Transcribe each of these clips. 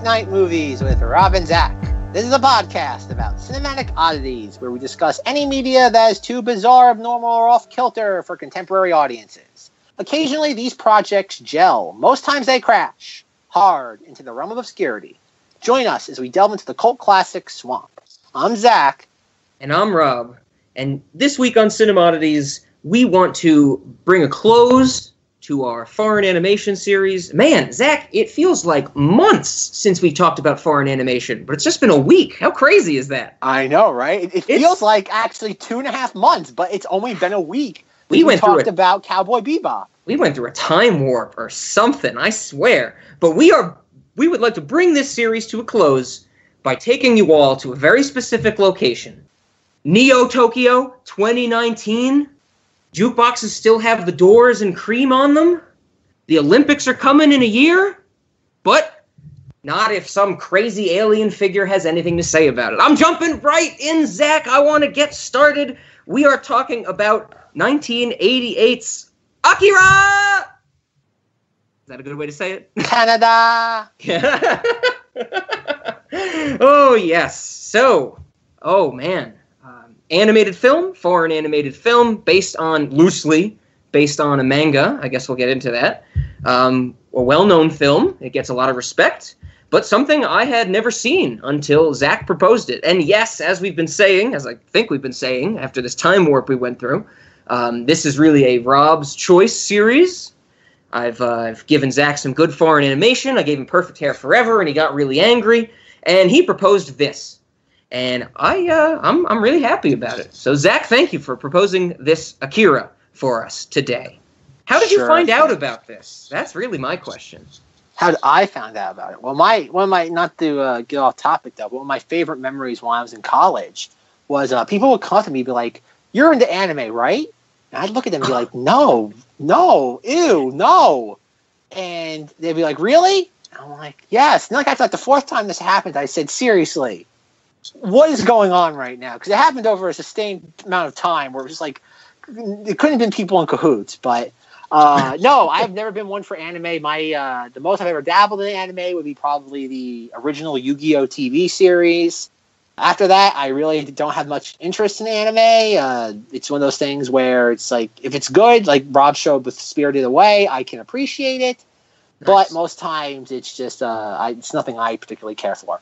Late Night Movies with Rob and Zack. This is a podcast about cinematic oddities where we discuss any media that is too bizarre, abnormal, or off-kilter for contemporary audiences. Occasionally, these projects gel. Most times they crash hard into the realm of obscurity. Join us as we delve into the cult classic swamp. I'm Zack. And I'm Rob. And this week on Cinemodities, we want to bring a close to our foreign animation series. Man, Zack, it feels like months since we talked about foreign animation, but it's just been a week. How crazy is that? I know, right? It feels like actually 2.5 months, but it's only been a week. We talked about Cowboy Bebop. We went through a time warp or something, I swear. But we would like to bring this series to a close by taking you all to a very specific location. Neo Tokyo 2019. Jukeboxes still have the doors and cream on them. The Olympics are coming in a year. But not if some crazy alien figure has anything to say about it. I'm jumping right in, Zack. I want to get started. We are talking about 1988's Akira! Is that a good way to say it? Canada! Oh, yes. So, oh, man. Animated film, foreign animated film, loosely based on a manga. I guess we'll get into that. A well-known film. It gets a lot of respect. But something I had never seen until Zack proposed it. And yes, as we've been saying, as I think we've been saying, after this time warp we went through, this is really a Rob's Choice series. I've given Zack some good foreign animation. I gave him Perfect Hair Forever, and he got really angry. And he proposed this. And I'm really happy about it. So, Zack, thank you for proposing this Akira for us today. How did you find out about this? That's really my question. How did I find out about it? Well, not to get off topic, though, but one of my favorite memories when I was in college was people would come up to me and be like, "You're into anime, right?" And I'd look at them and be like, no, ew, no. And they'd be like, really? And I'm like, yes. And after the fourth time this happened, I said, seriously, what is going on right now? Because it happened over a sustained amount of time where it was just like, it couldn't have been people in cahoots. But no, I've never been one for anime. The most I've ever dabbled in anime would be probably the original Yu-Gi-Oh! TV series. After that, I really don't have much interest in anime. It's one of those things where it's like, if it's good, like Rob showed with Spirited Away, I can appreciate it. Nice. But most times it's just, it's nothing I particularly care for.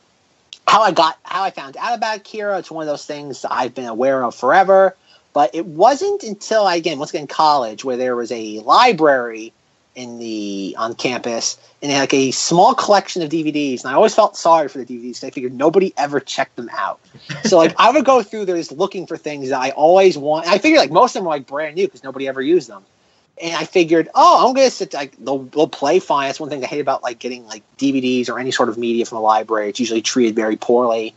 How I found out about Akira, it's one of those things I've been aware of forever. But it wasn't until, once again, college, where there was a library on campus, and they had a small collection of DVDs, and I always felt sorry for the DVDs because I figured nobody ever checked them out. So I would go through there just looking for things that I always want. And I figured most of them were brand new because nobody ever used them. And I figured, I'm gonna sit they'll play fine. That's one thing I hate about getting DVDs or any sort of media from the library. It's usually treated very poorly.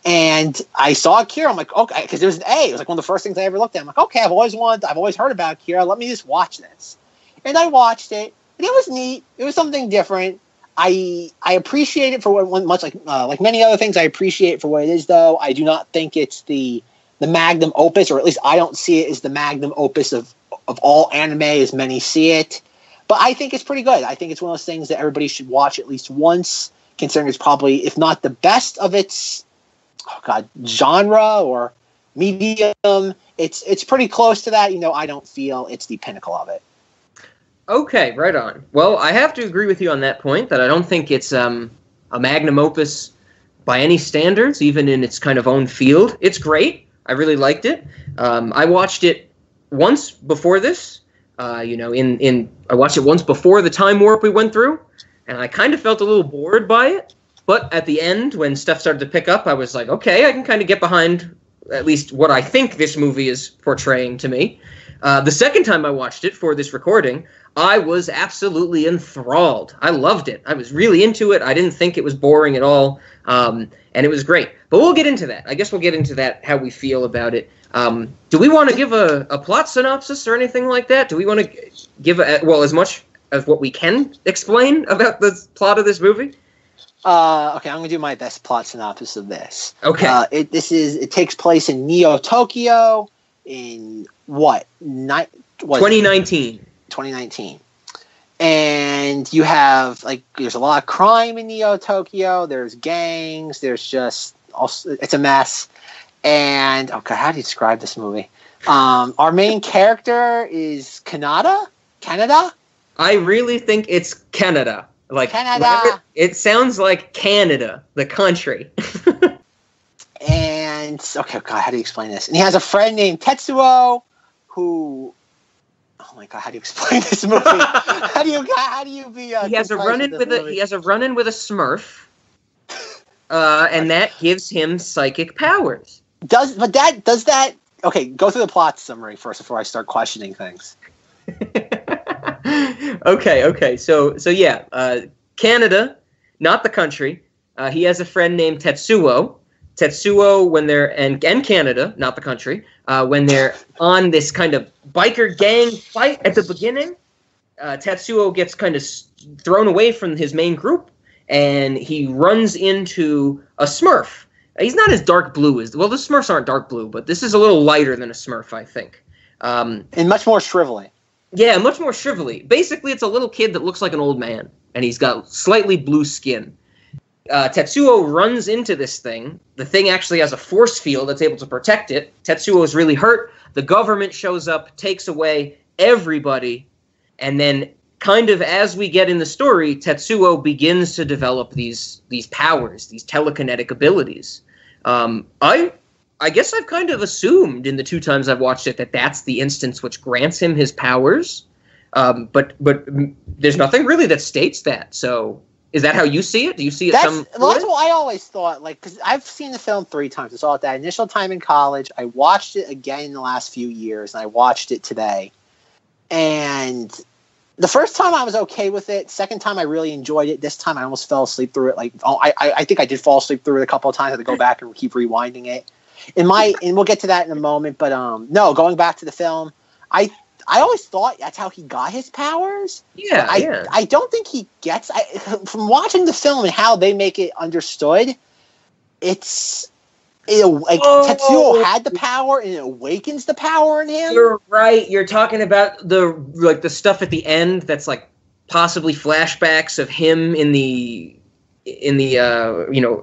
And I saw Akira. I'm like, okay, because there was an A. It was one of the first things I ever looked at. I'm like, okay, I've always heard about Akira. Let me just watch this. And I watched it, and it was neat. It was something different. I appreciate it for what much like many other things. I appreciate it for what it is, though. I do not think it's the magnum opus, or at least I don't see it as the magnum opus of all anime as many see it. But I think it's pretty good. I think it's one of those things that everybody should watch at least once, considering it's probably, if not the best of its genre or medium, it's pretty close to that. I don't feel it's the pinnacle of it. Okay, right on. Well, I have to agree with you on that point, that I don't think it's a magnum opus by any standards, even in its kind of own field. It's great. I really liked it. I watched it once before this. I watched it once before the time warp we went through, and I kind of felt a little bored by it. But at the end, when stuff started to pick up, I was like, okay, I can kind of get behind at least what I think this movie is portraying to me. The second time I watched it for this recording, I was absolutely enthralled. I loved it. I was really into it. I didn't think it was boring at all, and it was great. But we'll get into that. I guess we'll get into that, how we feel about it. Do we want to give a plot synopsis or anything like that? Do we want to give as much as what we can explain about the plot of this movie? Okay, I'm going to do my best plot synopsis of this. Okay. It takes place in Neo Tokyo in 2019. 2019. And you have, like, there's a lot of crime in Neo Tokyo. There's gangs. There's just, it's a mess. And, okay, how do you describe this movie? Our main character is Canada? I really think it's Canada. Like Canada. It sounds like Canada, the country. And, okay, God, how do you explain this? And he has a friend named Tetsuo who... Oh my God! How do you explain this movie? How do you be? He has a run-in with a Smurf, and that gives him psychic powers. Does that? Okay, go through the plot summary first before I start questioning things. Okay. So yeah, Canada, not the country. He has a friend named Tetsuo. Tetsuo, when they're and Canada, not the country, when they're on this kind of biker gang fight at the beginning, Tetsuo gets kind of thrown away from his main group, and he runs into a Smurf. He's not as dark blue as the Smurfs aren't dark blue, but this is a little lighter than a Smurf, I think, and much more shrivelly. Yeah, much more shrivelly. Basically, it's a little kid that looks like an old man, and he's got slightly blue skin. Tetsuo runs into this thing. The thing actually has a force field that's able to protect it. Tetsuo is really hurt. The government shows up, takes away everybody, and then kind of as we get in the story, Tetsuo begins to develop these powers, these telekinetic abilities. I guess I've kind of assumed in the 2 times I've watched it that that's the instance which grants him his powers, but there's nothing really that states that, so... Is that how you see it? Do you see it that's what I always thought. Like, because I've seen the film 3 times. I saw it that initial time in college. I watched it again in the last few years, and I watched it today. And the first time I was okay with it. Second time I really enjoyed it. This time I almost fell asleep through it. Like, I think I did fall asleep through it a couple of times. I had to go back and keep rewinding it. And we'll get to that in a moment. But no, going back to the film, I always thought that's how he got his powers. Yeah, I don't think he gets... from watching the film and how they make it understood, Tetsuo had the power and it awakens the power in him. You're right. You're talking about the stuff at the end that's like possibly flashbacks of him in the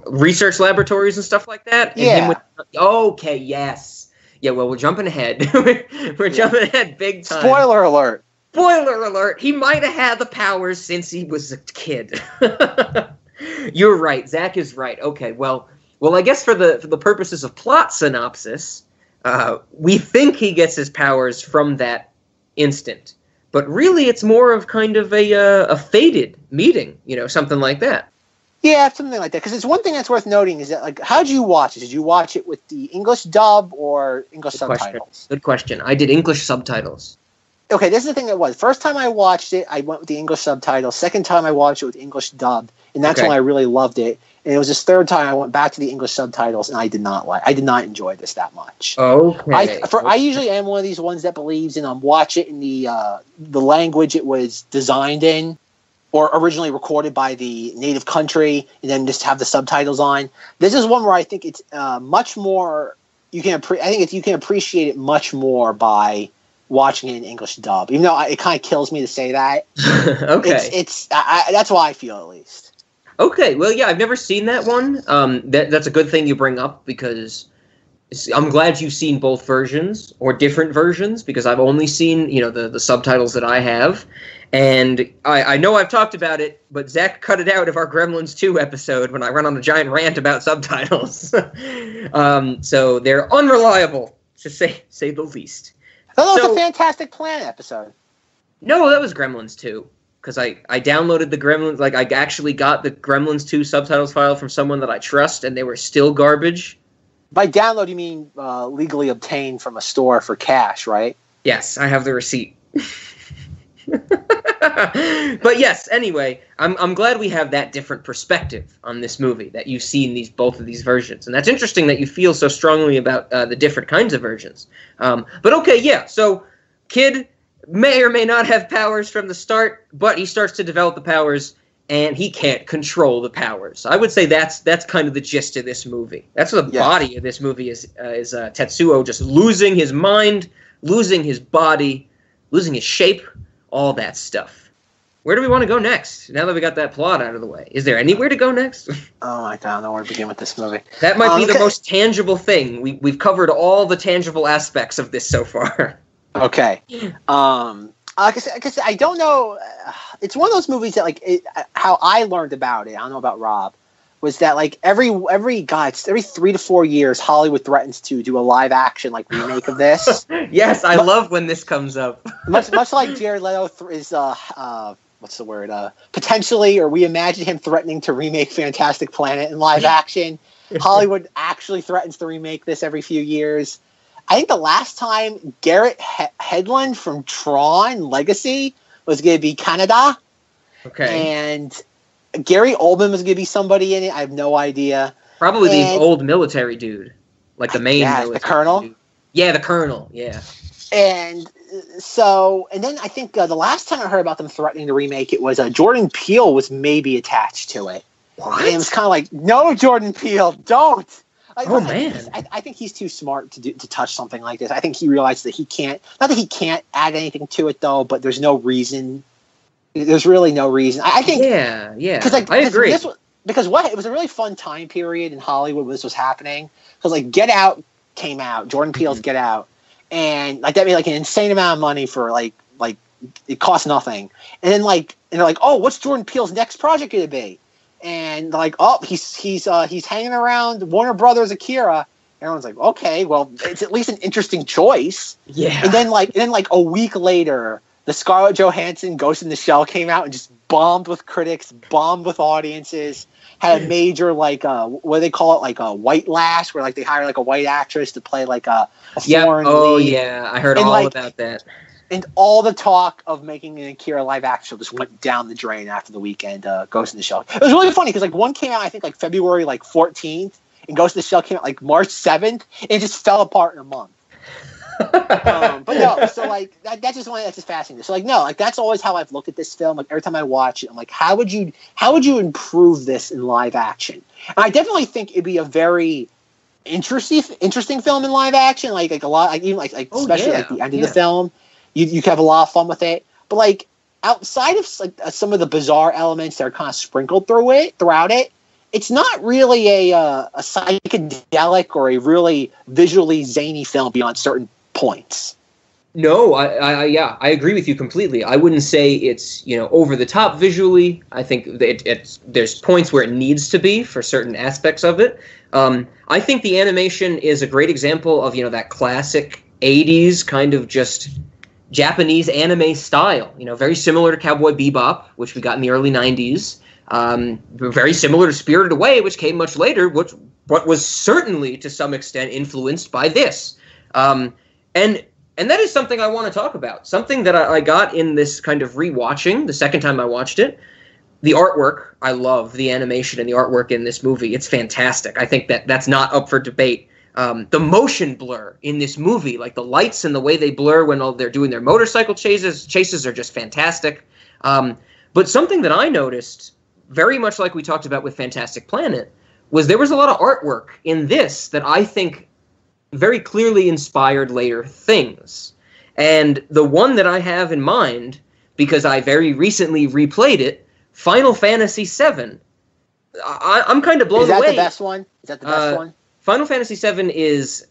research laboratories and stuff like that. And yeah. Okay, yes. Yeah, well, we're jumping ahead. We're jumping ahead big time. Spoiler alert. Spoiler alert. He might have had the powers since he was a kid. You're right. Zack is right. Okay, well, I guess for the purposes of plot synopsis, we think he gets his powers from that instant. But really, it's more of kind of a fated meeting, something like that. Yeah, something like that. Because it's one thing that's worth noting is that, like, how did you watch it? Did you watch it with the English dub or English subtitles? Good question. I did English subtitles. Okay, this is the thing that was. First time I watched it, I went with the English subtitles. Second time I watched it with English dub, and that's when I really loved it. And it was this third time I went back to the English subtitles, and I did not enjoy this that much. Okay. I usually am one of these ones that believes in watch it in the language it was designed in, or originally recorded by the native country, and then just have the subtitles on. This is one where I think it's much more. You can appreciate it much more by watching it in English dub. Even though it kind of kills me to say that. Okay, that's why I feel, at least. Okay, well, yeah, I've never seen that one. That's a good thing you bring up, because I'm glad you've seen both versions or different versions, because I've only seen the subtitles that I have. And I know I've talked about it, but Zack cut it out of our Gremlins 2 episode when I went on a giant rant about subtitles. So they're unreliable, to say the least. That was a Fantastic Planet episode. No, that was Gremlins 2. Because I downloaded the Gremlins, like I actually got the Gremlins 2 subtitles file from someone that I trust, and they were still garbage. By download, you mean legally obtained from a store for cash, right? Yes, I have the receipt. But yes, anyway, I'm glad we have that different perspective on this movie, that you've seen both of these versions. And that's interesting that you feel so strongly about the different kinds of versions. But okay, yeah, so kid may or may not have powers from the start, but he starts to develop the powers, and he can't control the powers. I would say that's kind of the gist of this movie. That's what the body of this movie is Tetsuo just losing his mind, losing his body, losing his shape, all that stuff. Where do we want to go next? Now that we got that plot out of the way, is there anywhere to go next? Oh, I don't know where to begin with this movie. That might be the most tangible thing. We've covered all the tangible aspects of this so far. Okay. I don't know. It's one of those movies that, like, how I learned about it, I don't know about Rob, was that, like, every 3 to 4 years, Hollywood threatens to do a live action, like, remake of this. Yes, I love when this comes up. much like Jared Leto is, what's the word? Potentially, or we imagine him threatening to remake Fantastic Planet in live action. Hollywood actually threatens to remake this every few years. I think the last time Garrett Hedlund from Tron Legacy was going to be Canada. Okay. And Gary Oldman was going to be somebody in it. I have no idea. Probably the old military dude. Like the main military the colonel? Dude. Yeah, the colonel. Yeah. And then I think the last time I heard about them threatening to remake it was Jordan Peele was maybe attached to it. What? And it was kind of like, no, Jordan Peele, don't. Man. I think he's too smart to touch something like this. I think he realized that he can't. Not that he can't add anything to it, though, but there's no reason. There's really no reason. I think. Yeah. I agree. It was a really fun time period in Hollywood when this was happening. Because, like, Get Out came out, Jordan Peele's Get Out, and like that made like an insane amount of money for like it cost nothing. And then they're like, oh, what's Jordan Peele's next project going to be? And they're like, oh, he's hanging around Warner Brothers Akira. Everyone's like, okay, well, it's at least an interesting choice. Yeah. And then a week later, the Scarlett Johansson Ghost in the Shell came out and just bombed with critics, bombed with audiences. Had a major what do they call it, like a white lash, where like they hire like a white actress to play like a foreign lead. Yeah, I heard all about that. And all the talk of making an Akira live action just went down the drain after the weekend Ghost in the Shell. It was really funny because like one came out I think like February 14th, and Ghost in the Shell came out like March 7th, and it just fell apart in a month. But no, so like that's just one that's just fascinating. So like no, like that's always how I've looked at this film. Like every time I watch it, I'm like, how would you improve this in live action? And I definitely think it'd be a very interesting film in live action. Like a lot, like even like especially like the end of the film. You could have a lot of fun with it, but like outside of like some of the bizarre elements that are kind of sprinkled throughout it, it's not really a psychedelic or a really visually zany film beyond certain points. No, I agree with you completely. I wouldn't say it's over the top visually. I think there's points where it needs to be for certain aspects of it. I think the animation is a great example of that classic 80s kind of just Japanese anime style, very similar to Cowboy Bebop, which we got in the early 90s. Very similar to Spirited Away, which came much later, but was certainly to some extent influenced by this. And that is something I want to talk about. Something that I got in this kind of rewatching, the second time I watched it. The artwork, I love the animation and the artwork in this movie. It's fantastic. I think that's not up for debate. The motion blur in this movie, like the lights and the way they blur when they're doing their motorcycle chases are just fantastic. But something that I noticed, very much like we talked about with Fantastic Planet, was there was a lot of artwork in this that I think very clearly inspired later things. And the one that I have in mind, because I very recently replayed it, Final Fantasy VII. I'm kind of blown away. Is that the best one? Is that the best one? Final Fantasy VII is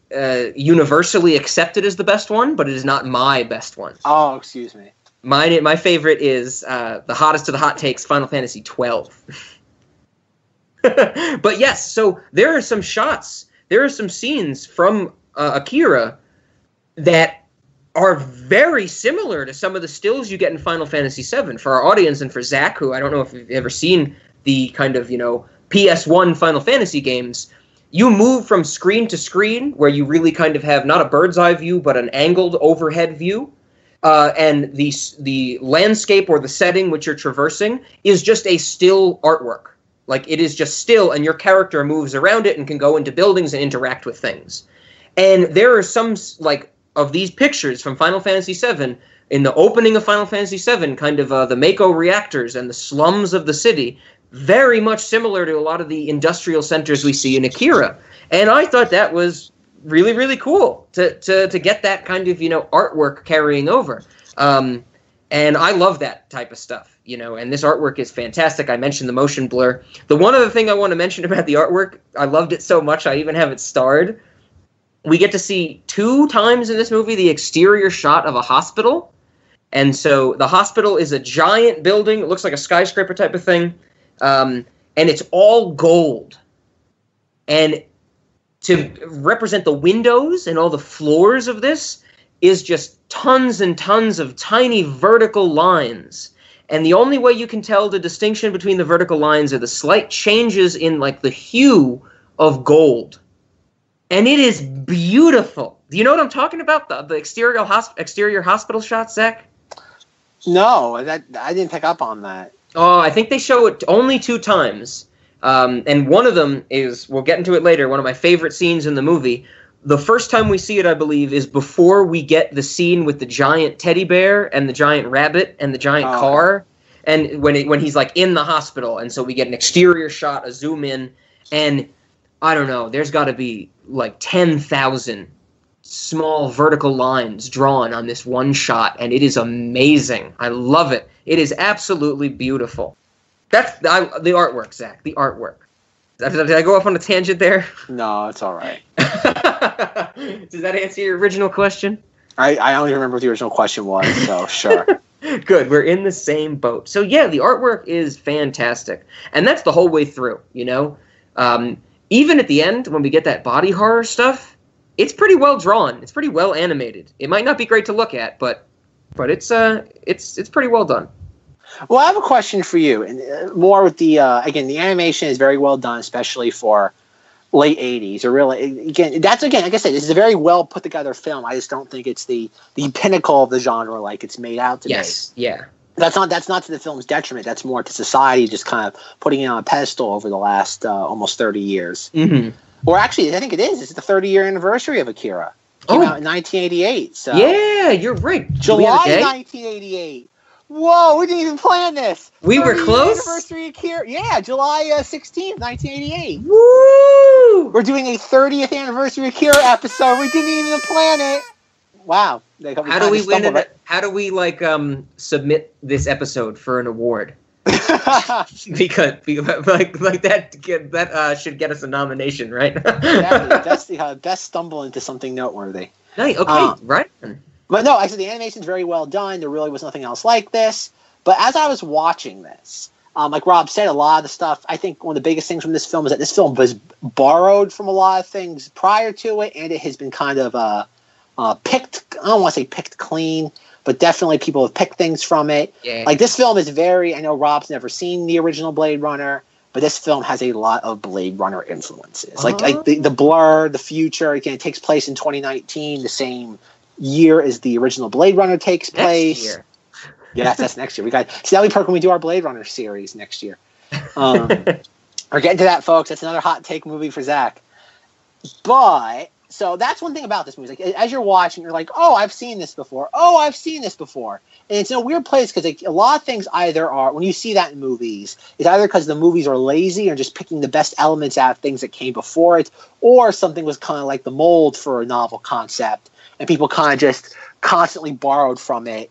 universally accepted as the best one, but it is not my best one. Oh, excuse me. My favorite is the hottest of the hot takes, Final Fantasy XII. But yes, so there are some shots, there are some scenes from Akira that are very similar to some of the stills you get in Final Fantasy VII. For our audience and for Zack, who I don't know if you've ever seen the kind of, PS1 Final Fantasy games, you move from screen to screen where you really kind of have not a bird's eye view, but an angled overhead view. And the landscape or the setting which you're traversing is just a still artwork. Like, it is just still, and your character moves around it and can go into buildings and interact with things. And there are some, of these pictures from Final Fantasy VII, in the opening of Final Fantasy VII, kind of the Mako reactors and the slums of the city, very much similar to a lot of the industrial centers we see in Akira. And I thought that was really, really cool to get that kind of, artwork carrying over. And I love that type of stuff. and this artwork is fantastic. I mentioned the motion blur. The one other thing I want to mention about the artwork, I loved it so much I even have it starred. We get to see 2 times in this movie the exterior shot of a hospital. And so the hospital is a giant building. It looks like a skyscraper type of thing. And it's all gold. And to represent the windows and all the floors of this is just tons and tons of tiny vertical lines. And the only way you can tell the distinction between the vertical lines are the slight changes in like the hue of gold. And it is beautiful. Do you know what I'm talking about? The exterior hospital shots, Zach? No, I didn't pick up on that. Oh, I think they show it only 2 times. And one of them is, we'll get into it later, one of my favorite scenes in the movie. The first time we see it, I believe, is before we get the scene with the giant teddy bear and the giant rabbit and the giant car. And when he's like in the hospital, and so we get an exterior shot, a zoom in, and I don't know, there's got to be like 10,000 small vertical lines drawn on this one shot, and it is amazing. I love it. It is absolutely beautiful. That's the artwork, Zach. The artwork. Did I go off on a tangent there? No, it's all right. Does that answer your original question? I only remember what the original question was, so sure. Good. We're in the same boat. So yeah, the artwork is fantastic, and that's the whole way through. Even at the end when we get that body horror stuff, it's pretty well drawn. It's pretty well animated. It might not be great to look at, but it's pretty well done. Well, I have a question for you, and more with the again, the animation is very well done, especially for late 80s. Or really, like I said, this is a very well put together film. I just don't think it's the pinnacle of the genre like it's made out to be. Yes, yeah. That's not to the film's detriment. That's more to society just kind of putting it on a pedestal over the last almost 30 years. Mm-hmm. Or actually, I think it is. It's the 30-year anniversary of Akira. It came out in 1988. So yeah, you're right. July 1988. Whoa, we didn't even plan this. We were close. Anniversary of Akira. Yeah, July 16th, 1988. Woo! We're doing a 30th anniversary Akira episode. We didn't even plan it. Wow. How do we win it? Right? How do we submit this episode for an award? because that should get us a nomination, right? That's the best stumble into something noteworthy. Nice. Okay, right. But no, actually, the animation's very well done. There really was nothing else like this. But as I was watching this, like Rob said, a lot of the stuff, I think one of the biggest things from this film is that this film was borrowed from a lot of things prior to it, and it has been kind of picked, I don't want to say picked clean, but definitely people have picked things from it. Yeah. Like this film is I know Rob's never seen the original Blade Runner, but this film has a lot of Blade Runner influences. Like the blur, the future, again, it takes place in 2019, the same year as the original Blade Runner takes place. Next year. Yeah, that's next year. We got Sally Perk when we do our Blade Runner series next year. We're getting to that, folks. That's another hot take movie for Zach. But so that's one thing about this movie. Like as you're watching, you're like, "Oh, I've seen this before. Oh, I've seen this before." And it's in a weird place because like, a lot of things either are when you see that in movies, it's either because the movies are lazy or just picking the best elements out of things that came before it, or something was kind of like the mold for a novel concept, and people kind of just constantly borrowed from it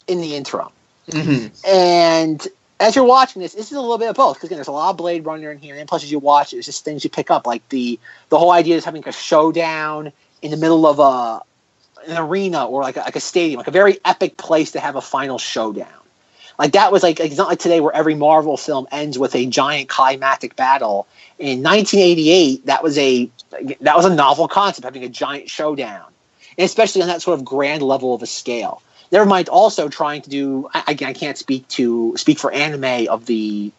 in the interim. Mm-hmm. And as you're watching this is a little bit of both, because again, there's a lot of Blade Runner in here, and plus as you watch it, there's just things you pick up, like the whole idea is having a showdown in the middle of an arena or like a stadium, like a very epic place to have a final showdown. Like that was like it's not like today where every Marvel film ends with a giant climactic battle. In 1988, that was a novel concept, having a giant showdown, and especially on that sort of grand level of a scale. Never mind also trying to do, again, I can't speak for anime of the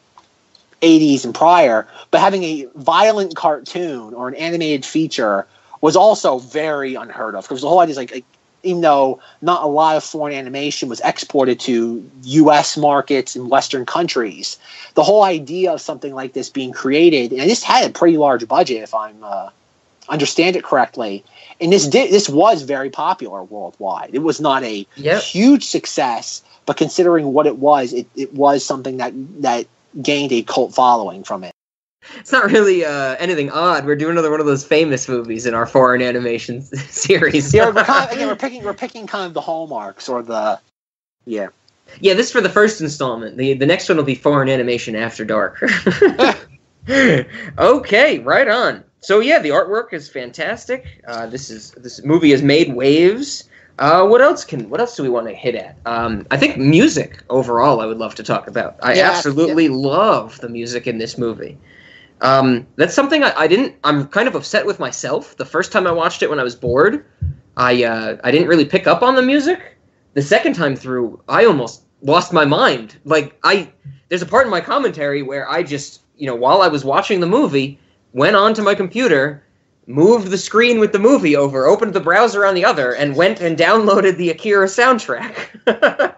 80s and prior, but having a violent cartoon or an animated feature was also very unheard of. Because the whole idea is like even though not a lot of foreign animation was exported to U.S. markets and Western countries, the whole idea of something like this being created, and this had a pretty large budget if I'm understand it correctly, and this was very popular worldwide. It was not a huge success, but considering what it was something that gained a cult following from it. It's not really anything odd. We're doing another one of those famous movies in our foreign animation series. Yeah, we're picking kind of the hallmarks or the Yeah, this is for the first installment. The next one will be Foreign Animation After Dark. Okay, right on. So yeah, the artwork is fantastic. This movie has made waves. What else do we want to hit at? I think music overall I would love to talk about. I absolutely love the music in this movie. That's something I'm kind of upset with myself. The first time I watched it when I was bored, I didn't really pick up on the music. The second time through, I almost lost my mind. Like, there's a part in my commentary where I just, while I was watching the movie, went onto my computer, moved the screen with the movie over, opened the browser on the other, and went and downloaded the Akira soundtrack.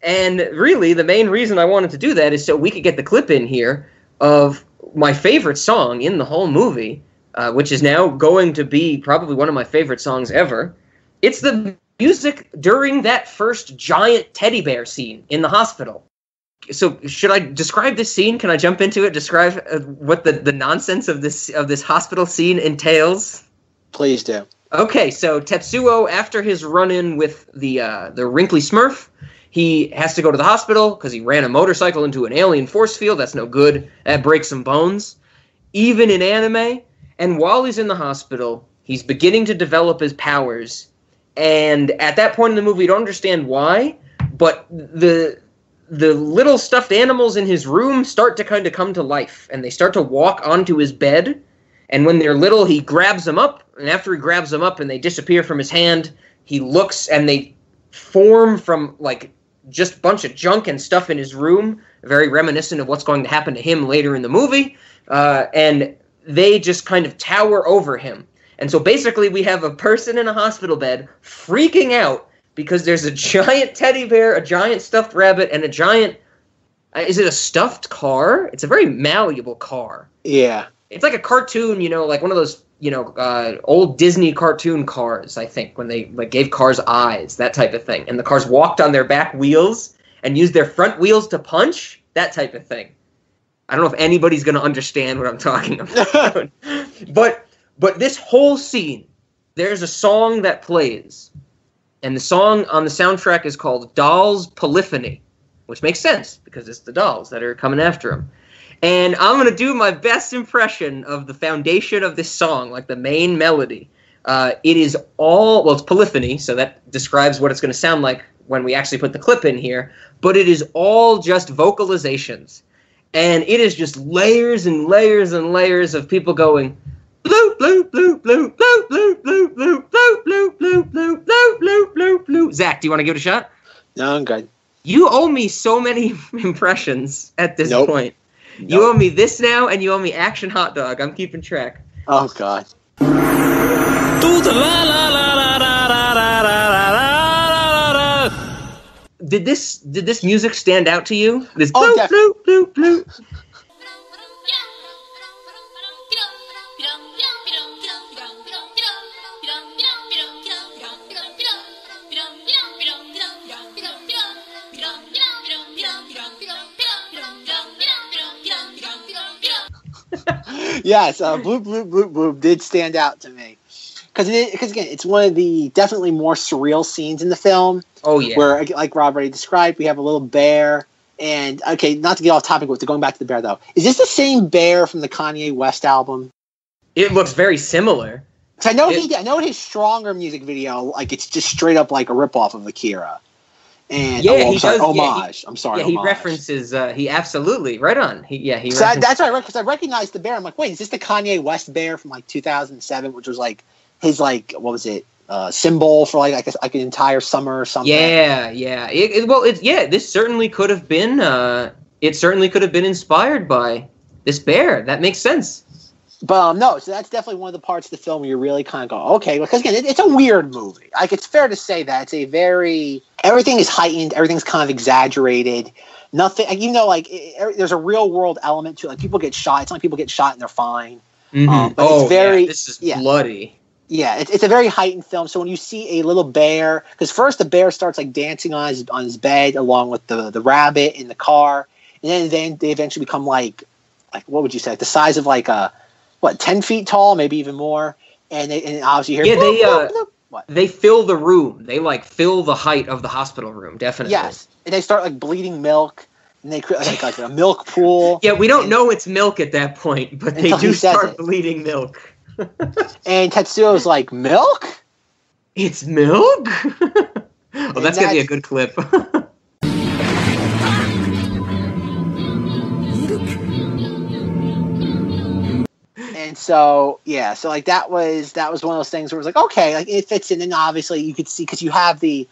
And really, the main reason I wanted to do that is so we could get the clip in here of my favorite song in the whole movie, which is now going to be probably one of my favorite songs ever. It's the music during that first giant teddy bear scene in the hospital. So should I describe this scene? Can I jump into it? Describe what the nonsense of this hospital scene entails? Please do. Okay, so Tetsuo, after his run-in with the wrinkly Smurf, he has to go to the hospital because he ran a motorcycle into an alien force field. That's no good. That breaks some bones. Even in anime. And while he's in the hospital, he's beginning to develop his powers. And at that point in the movie, you don't understand why, but the little stuffed animals in his room start to kind of come to life, and they start to walk onto his bed. And when they're little, he grabs them up, and after he grabs them up and they disappear from his hand, he looks and they form from like just a bunch of junk and stuff in his room, very reminiscent of what's going to happen to him later in the movie. And they just kind of tower over him. And so basically we have a person in a hospital bed freaking out because there's a giant teddy bear, a giant stuffed rabbit, and a giant... is it a stuffed car? It's a very malleable car. Yeah. It's like a cartoon, like one of those, old Disney cartoon cars, I think, when they gave cars eyes, that type of thing. And the cars walked on their back wheels and used their front wheels to punch, that type of thing. I don't know if anybody's going to understand what I'm talking about. But this whole scene, there's a song that plays. And the song on the soundtrack is called Dolls Polyphony, which makes sense because it's the dolls that are coming after him. And I'm going to do my best impression of the foundation of this song, like the main melody. It is it's polyphony, so that describes what it's going to sound like when we actually put the clip in here. But it is all just vocalizations. And it is just layers and layers and layers of people going... Bloop, bloop, bloop, bloop, bloop, bloop, bloop, bloop, bloop, bloop, bloop, bloop, bloop, bloop, bloop, bloop. Zach, do you want to give it a shot? No, I'm good. You owe me so many impressions at this point. Nope. You owe me this now, and you owe me Action Hot Dog. I'm keeping track. Oh, God. Did this music stand out to you? This bloop, bloop, bloop, bloop. Yes, bloop, bloop, bloop, bloop did stand out to me. Because again, it's one of the definitely more surreal scenes in the film. Oh, yeah. Where, like Rob already described, we have a little bear. And, okay, not to get off topic, but going back to the bear, though. Is this the same bear from the Kanye West album? It looks very similar. Because I know his Stronger music video, like, it's just straight up like a ripoff of Akira. And homage. Yeah, he references. He absolutely right on. That's right, because I recognized the bear. I'm like, wait, is this the Kanye West bear from like 2007, which was like his what was it? Symbol for like an entire summer or something. Yeah. This certainly could have been. It certainly could have been inspired by this bear. That makes sense. But no, so that's definitely one of the parts of the film where you really kind of go, okay, because again, it's a weird movie. Like, it's fair to say that it's a very, everything is heightened, everything's kind of exaggerated. Nothing, there's a real world element to it. Like, people get shot. It's not like people get shot and they're fine. Mm-hmm. But it's very, this is bloody. Yeah, it's a very heightened film. So when you see a little bear, because first the bear starts like dancing on his bed along with the rabbit in the car, and then they eventually become like what would you say, the size of like 10 feet tall, maybe even more. And obviously you hear What? They fill the room. They like fill the height of the hospital room. Definitely. Yes, and they start like bleeding milk, and they create like a milk pool. Yeah, we don't know it's milk at that point, but they do start bleeding milk. And Tetsuo's like, milk? It's milk? Well, that's gonna be a good clip. And so, yeah, so like that was one of those things where it was like, okay, like it fits in, and obviously you could see, because you have the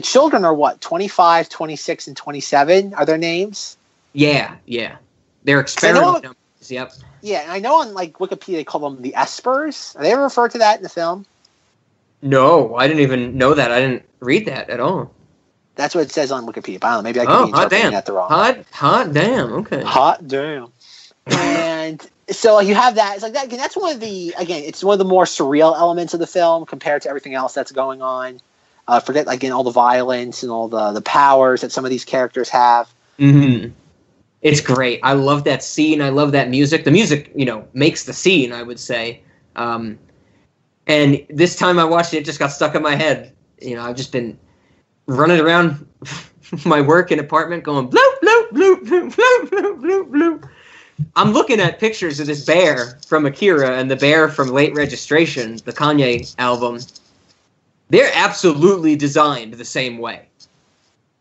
children are what, 25, 26, and 27 are their names? Yeah. They're experiment numbers, yep. Yeah, and I know on like Wikipedia they call them the Espers. Are they ever referred to that in the film? No, I didn't even know that. I didn't read that at all. That's what it says on Wikipedia. I don't know, maybe I could be interpreting that the wrong way. Hot damn, okay. Hot damn. And so you have that. It's like that again. That's one of the it's one of the more surreal elements of the film compared to everything else that's going on. Forget again all the violence and all the powers that some of these characters have. Mm-hmm. It's great. I love that scene. I love that music. The music, makes the scene, I would say. And this time I watched it, it just got stuck in my head. I've just been running around my work and apartment going bloop, bloop, bloop, bloop, bloop, bloop, bloop, bloop. I'm looking at pictures of this bear from Akira and the bear from Late Registration, the Kanye album. They're absolutely designed the same way.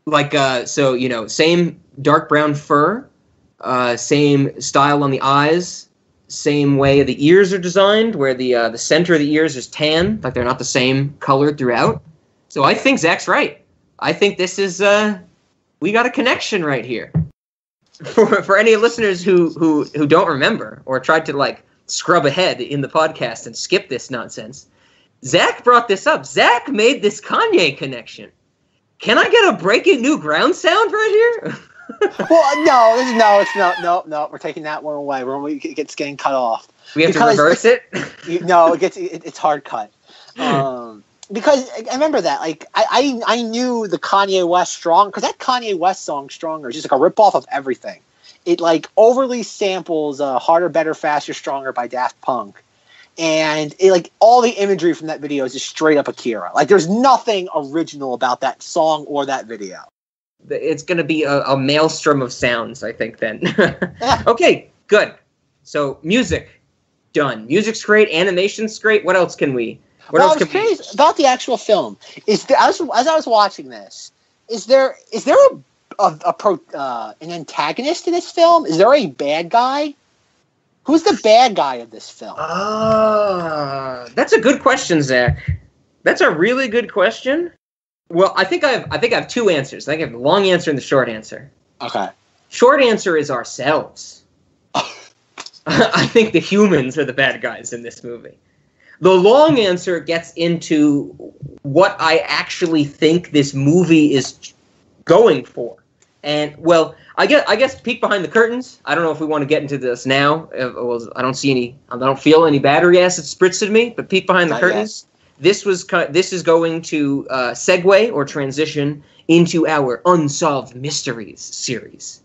Like, same dark brown fur, same style on the eyes, same way the ears are designed, where the center of the ears is tan, like they're not the same color throughout. So I think Zach's right. I think this is, we got a connection right here. For any listeners who don't remember or tried to like scrub ahead in the podcast and skip this nonsense, Zach brought this up. Zach made this Kanye connection. Can I get a breaking new ground sound right here? Well, no. We're taking that one away. It's getting cut off. We have to reverse it. It's hard cut. Because I remember that, like, I knew the Kanye West Strong, because that Kanye West song Stronger is just like a ripoff of everything. It like overly samples Harder, Better, Faster, Stronger by Daft Punk. And it, like, all the imagery from that video is just straight up Akira. Like, there's nothing original about that song or that video. It's going to be a maelstrom of sounds, I think, then. Okay, good. So, music, done. Music's great, animation's great. What else can we... I was curious about the actual film. As I was watching this, is there an antagonist to this film? Is there a bad guy? Who's the bad guy of this film? That's a good question, Zach. That's a really good question. Well, I think I have two answers. I think I have the long answer and the short answer. Okay. Short answer is ourselves. I think the humans are the bad guys in this movie. The long answer gets into what I actually think this movie is going for. And, well, I guess peek behind the curtains. I don't know if we want to get into this now. I don't feel any battery acid spritz in me, but peek behind the curtains. This is going to segue or transition into our Unsolved Mysteries series.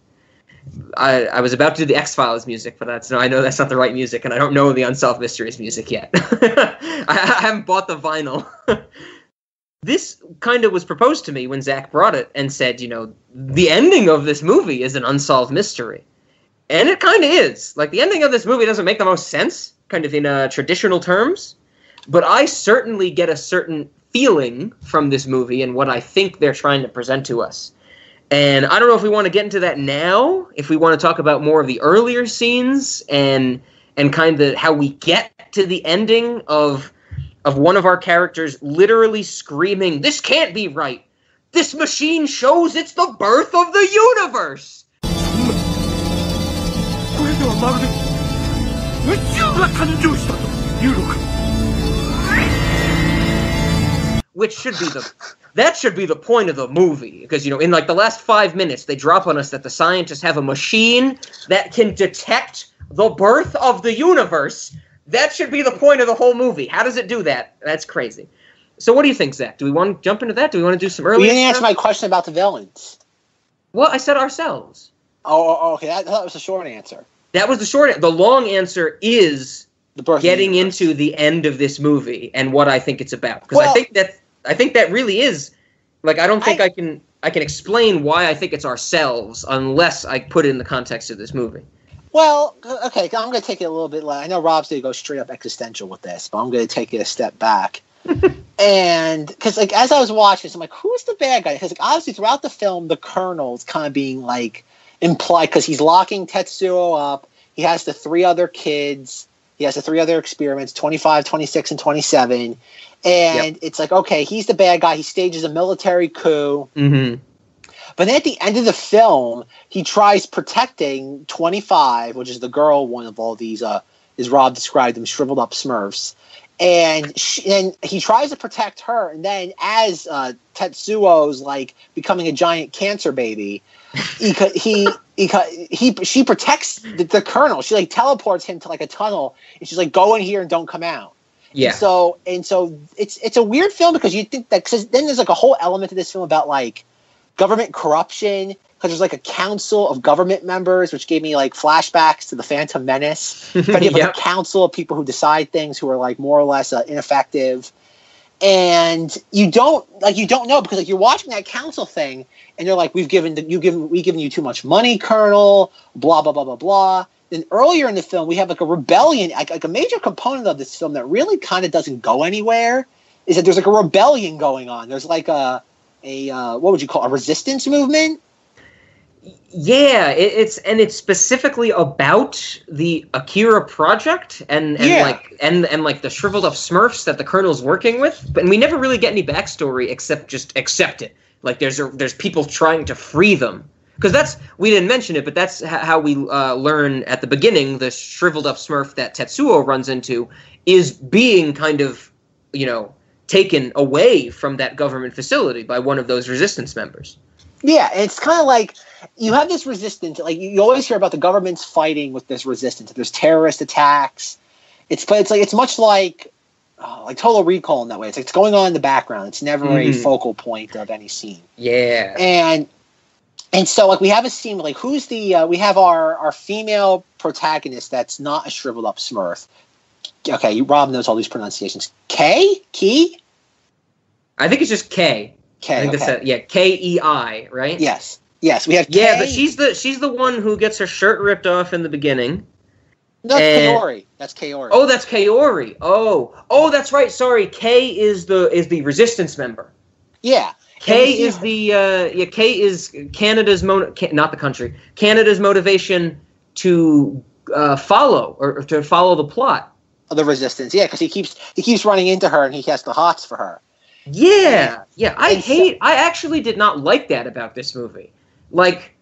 I was about to do the X-Files music, but I know that's not the right music, and I don't know the Unsolved Mysteries music yet. I haven't bought the vinyl. This kind of was proposed to me when Zack brought it and said, the ending of this movie is an unsolved mystery. And it kind of is. Like, the ending of this movie doesn't make the most sense, kind of in traditional terms, but I certainly get a certain feeling from this movie and what I think they're trying to present to us. And I don't know if we want to get into that now, if we want to talk about more of the earlier scenes and kind of how we get to the ending of one of our characters literally screaming, "This can't be right! This machine shows it's the birth of the universe!" Which should be the point of the movie, because in like the last 5 minutes they drop on us that the scientists have a machine that can detect the birth of the universe. That should be the point of the whole movie. How does it do that? That's crazy. So what do you think, Zach? Do we want to jump into that? Do we want to do some early? You didn't answer my question about the villains. Well, I said ourselves. Oh, okay. That was a short answer. That was the short answer. The long answer is getting into the end of this movie and what I think it's about. Because I think that really is, like, I don't think I can explain why I think it's ourselves unless I put it in the context of this movie. Well, okay, I'm going to take it a little bit. I know Rob's going to go straight up existential with this, but I'm going to take it a step back. And because, like, as I was watching this, I'm like, who's the bad guy? Because, like, obviously throughout the film, the Colonel's kind of being, like, implied, because he's locking Tetsuo up. He has the 3 other kids. He has the 3 other experiments, 25, 26, and 27. And it's like, okay, he's the bad guy. He stages a military coup. Mm-hmm. But then at the end of the film, he tries protecting 25, which is the girl one of all these, as Rob described them, shriveled up Smurfs. And he tries to protect her. And then as Tetsuo's, like, becoming a giant cancer baby, she protects the Colonel. She, like, teleports him to, like, a tunnel. And she's like, go in here and don't come out. Yeah. And so it's a weird film because you think that, because then there's, like, a whole element to this film about, like, government corruption, because there's, like, a council of government members, which gave me, like, flashbacks to the Phantom Menace. But you have, like, a council of people who decide things who are, like, more or less ineffective. And you don't know, because, like, you're watching that council thing and you're like, we've given you too much money, Colonel, blah blah blah blah blah. Then earlier in the film we have, like, a rebellion, like a major component of this film that really kind of doesn't go anywhere is that there's, like, a rebellion going on. There's, like, a what would you call a resistance movement? Yeah, it's specifically about the Akira project and like the shriveled up Smurfs that the Colonel's working with, but we never really get any backstory except just accept it. Like there's people trying to free them, because we didn't mention it, but that's how we learn at the beginning. The shriveled up Smurf that Tetsuo runs into is being kind of, taken away from that government facility by one of those resistance members. Yeah, and it's kind of like you have this resistance. Like you always hear about the government's fighting with this resistance. There's terrorist attacks. It's much like Total Recall in that way. It's like it's going on in the background. It's never a focal point of any scene. Yeah, and so, like, we have a scene like who's the we have our female protagonist that's not a shriveled up Smurf. Okay, Rob knows all these pronunciations. Key. I think it's just K. K. I think that's Kei, right? Yes. We have K. Yeah, but she's the one who gets her shirt ripped off in the beginning. No, that's Kaori. That's Kaori. Oh, that's Kaori. Oh, that's right. Sorry, K is the resistance member. Yeah. K is Canada's not the country. Canada's motivation to follow the plot of the resistance. Yeah, because he keeps running into her and he has the hots for her. Yeah. I actually did not like that about this movie. Like,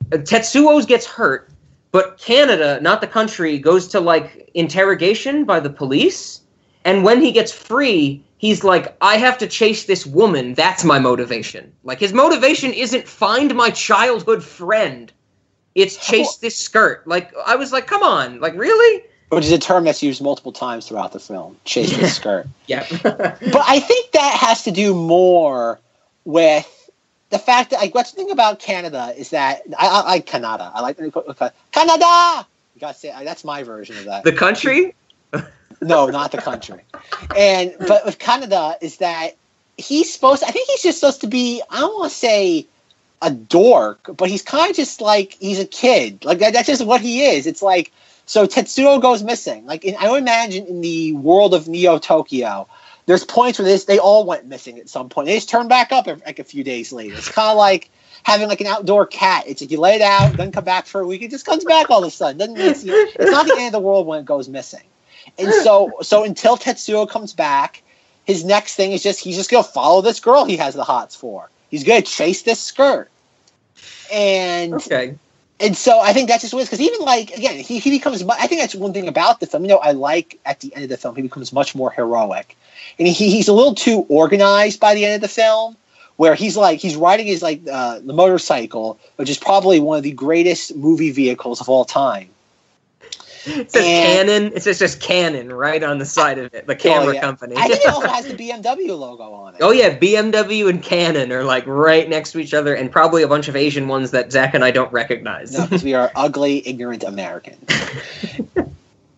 Tetsuo's gets hurt, but Canada, not the country, goes to, like, interrogation by the police, and when he gets free, he's like, I have to chase this woman, that's my motivation. Like, his motivation isn't find my childhood friend, it's chase this skirt. Like, I was like, come on, like, really? Which is a term that's used multiple times throughout the film, chase the skirt. Yeah. But I think that has to do more with the fact that, like, what's the thing about Canada is that I like Canada. I like Canada. You gotta say that's my version of that. The country? No, not the country. But with Canada is that I think he's just supposed to be, I don't want to say a dork, but he's kind of just like he's a kid. Like that's just what he is. It's like, so Tetsuo goes missing. Like I would imagine in the world of Neo Tokyo, there's points where they all went missing at some point. They just turn back up like a few days later. It's kind of like having like an outdoor cat. It's like you lay it out, doesn't come back for a week. It just comes back all of a sudden. It's not the end of the world when it goes missing. And so until Tetsuo comes back, his next thing is he's just going to follow this girl he has the hots for. He's going to chase this skirt. And so I think that's just what it is. Because even, like, again, he becomes, I think that's one thing about the film. I like at the end of the film, he becomes much more heroic. And he's a little too organized by the end of the film, where he's riding his, like, the motorcycle, which is probably one of the greatest movie vehicles of all time. It says Canon. It says just Canon right on the side of it. The camera company. I think it also has the BMW logo on it. Oh yeah, BMW and Canon are like right next to each other, and probably a bunch of Asian ones that Zack and I don't recognize. No, because we are ugly, ignorant Americans.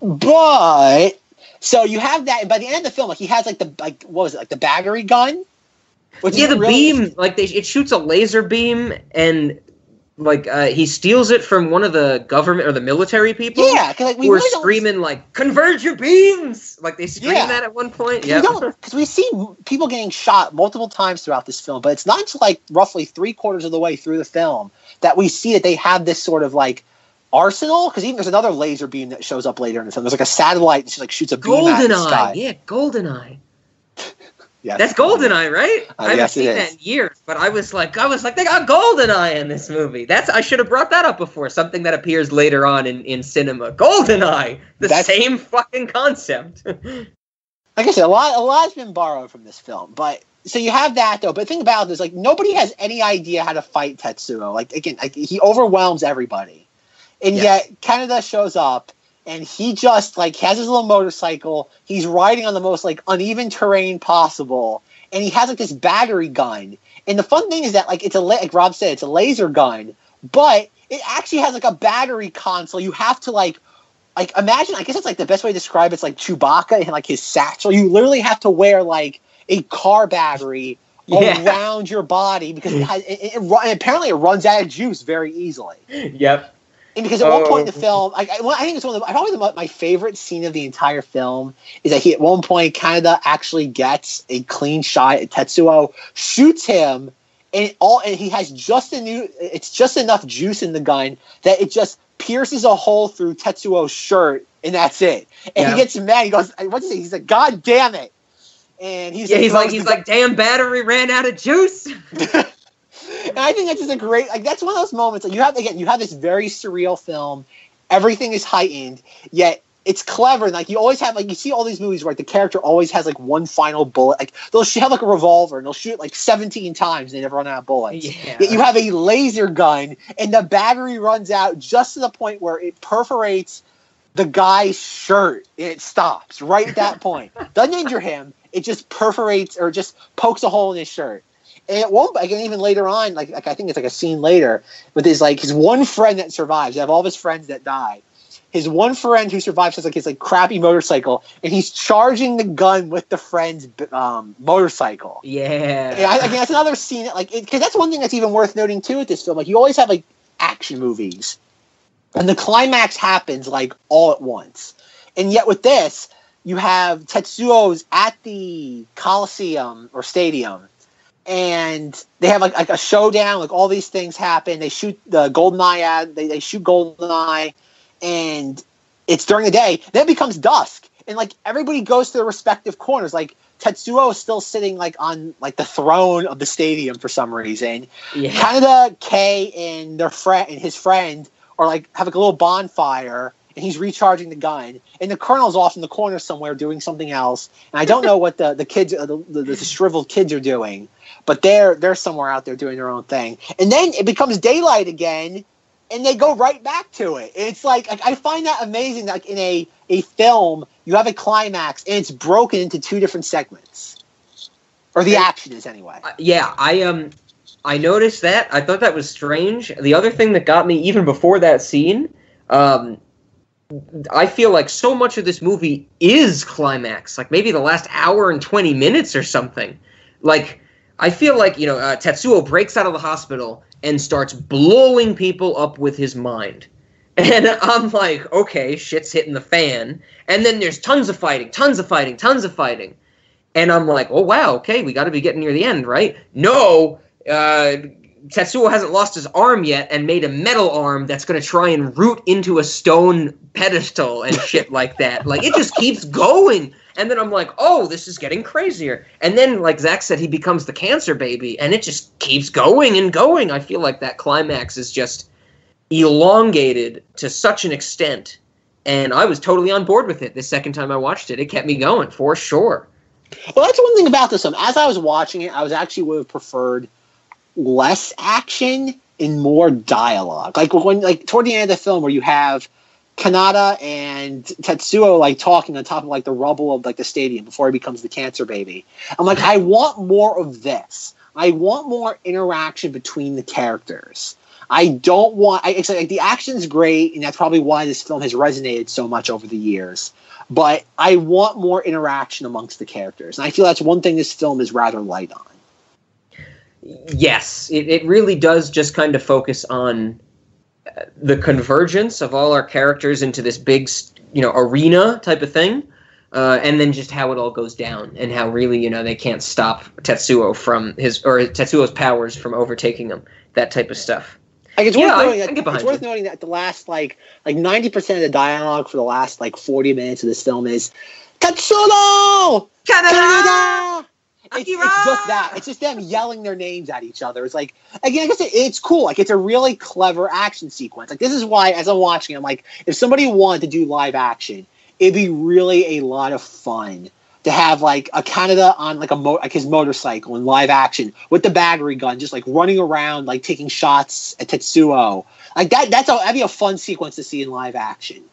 But so you have that, and by the end of the film, like he has like what was it, like the battery gun? Which the beam, like it shoots a laser beam, and like he steals it from one of the government or the military people. Yeah, because like we were screaming like "Converge your beams!" Like they scream that at one point. Yeah, because we see people getting shot multiple times throughout this film, but it's not until like roughly 3/4 of the way through the film that we see that they have this sort of like arsenal. Because even there's another laser beam that shows up later in the film. There's like a satellite that like shoots a beam out of the sky. Yeah, GoldenEye. Yes. That's GoldenEye, right? I haven't seen that in years, but I was like, they got GoldenEye in this movie. I should have brought that up before. Something that appears later on in cinema. GoldenEye, the same fucking concept. Like I said, a lot's been borrowed from this film, but so you have that though. But the thing about it is, like, nobody has any idea how to fight Tetsuo. Like again, like, he overwhelms everybody, and yet Canada shows up. And he just, like, has his little motorcycle. He's riding on the most, like, uneven terrain possible. And he has, like, this battery gun. And the fun thing is that, like, like Rob said, it's a laser gun. But it actually has, like, a battery console. You have to, like imagine, I guess it's, like, the best way to describe it's, like, Chewbacca and, like, his satchel. You literally have to wear, like, a car battery around your body. Because and apparently it runs out of juice very easily. Yep. And because at one point in the film, I think it's probably my favorite scene of the entire film is that he at one point Canada actually gets a clean shot at Tetsuo, shoots him, and he has just enough juice in the gun that it just pierces a hole through Tetsuo's shirt, and that's it. And he gets mad. He goes, "What's he say?" He's like, "God damn it!" And he's like, "Damn, battery ran out of juice." And I think that's just a great, like, that's one of those moments. Like, you have this very surreal film. Everything is heightened, yet it's clever. And, like, you always have, like, you see all these movies where, like, the character always has, like, one final bullet. Like, they'll have, like, a revolver, and they'll shoot it, like, 17 times, and they never run out of bullets. Yeah. Yet you have a laser gun, and the battery runs out just to the point where it perforates the guy's shirt, and it stops right at that point. Doesn't injure him. It just perforates or just pokes a hole in his shirt. And it won't. Again, even later on, like I think it's like a scene later with his one friend that survives. You have all of his friends that die. His one friend who survives has like his like crappy motorcycle, and he's charging the gun with the friend's motorcycle. Yeah. And I that's another scene that because that's one thing that's even worth noting too with this film. Like you always have like action movies, and the climax happens like all at once, and yet with this, you have Tetsuo's at the Coliseum or stadium. And they have like a showdown, like all these things happen. They shoot the GoldenEye they shoot GoldenEye, and it's during the day. Then it becomes dusk, and like everybody goes to their respective corners. Like Tetsuo is still sitting like on like the throne of the stadium for some reason. Yeah. Canada, Kay, and his friend are like have like a little bonfire, and he's recharging the gun. And the colonel's off in the corner somewhere doing something else. And I don't know what the kids, the shriveled kids are doing. But they're somewhere out there doing their own thing. And then it becomes daylight again, and they go right back to it. And it's like I find that amazing. Like in a film, you have a climax, and it's broken into two different segments. Or the action is anyway. Yeah, I noticed that. I thought that was strange. The other thing that got me, even before that scene, I feel like so much of this movie is climax. Like maybe the last hour and 20 minutes or something. Like... I feel like, Tetsuo breaks out of the hospital and starts blowing people up with his mind. And I'm like, okay, shit's hitting the fan. And then there's tons of fighting. And I'm like, oh, wow, okay, we got to be getting near the end, right? No, Tetsuo hasn't lost his arm yet and made a metal arm that's going to try and root into a stone pedestal and shit like that. Like, it just keeps going. And then I'm like, oh, this is getting crazier. And then, like Zack said, he becomes the cancer baby, and it just keeps going and going. I feel like that climax is just elongated to such an extent. And I was totally on board with it the second time I watched it. It kept me going, for sure. Well, that's one thing about this film. As I was watching it, I would have preferred less action and more dialogue. Like toward the end of the film where you have Kanata and Tetsuo like talking on top of like the rubble of like the stadium before he becomes the cancer baby. I'm like, I want more of this. I want more interaction between the characters. I don't want. It's like the action's great, and that's probably why this film has resonated so much over the years. But I want more interaction amongst the characters, and I feel that's one thing this film is rather light on. Yes, it really does just kind of focus on the convergence of all our characters into this big, arena type of thing, and then just how it all goes down, and how really, they can't stop Tetsuo from Tetsuo's powers from overtaking him. That type of stuff. Like it's worth noting that the last like 90% of the dialogue for the last 40 minutes of this film is Tetsuo! Canada! It's just that. It's just them yelling their names at each other. It's like, again, I guess it's cool. Like, it's a really clever action sequence. Like, this is why, as I'm watching, I'm like, if somebody wanted to do live action, it'd be really a lot of fun to have, like, a Canada on, like, his motorcycle in live action with the battery gun, just, like, running around, like, taking shots at Tetsuo. Like, that'd be a fun sequence to see in live action.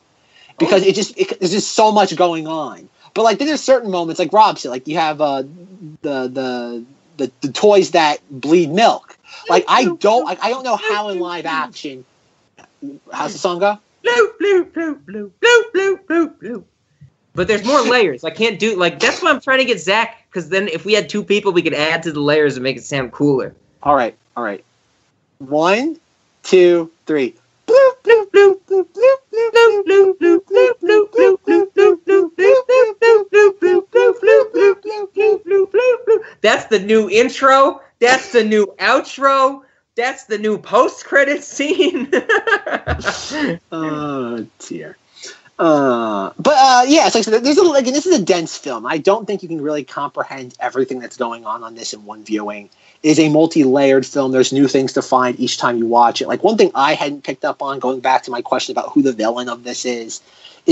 Because there's just so much going on. But like, then there's certain moments, like Rob said, like you have the toys that bleed milk. Like I don't know how in live action. How's the song go? Bloop bloop bloop bloop bloop bloop bloop bloop. But there's more layers. I can't do that's why I'm trying to get Zack, because then if we had two people, we could add to the layers and make it sound cooler. All right. 1, 2, 3. Bloop bloop bloop bloop bloop bloop bloop bloop bloop bloop bloop bloop bloop bloop bloop. That's the new intro. That's the new outro. That's the new post-credit scene. Oh dear. Yeah, it's like this is a dense film. I don't think you can really comprehend everything that's going on this in one viewing. It is a multi-layered film. There's new things to find each time you watch it. Like one thing I hadn't picked up on, going back to my question about who the villain of this is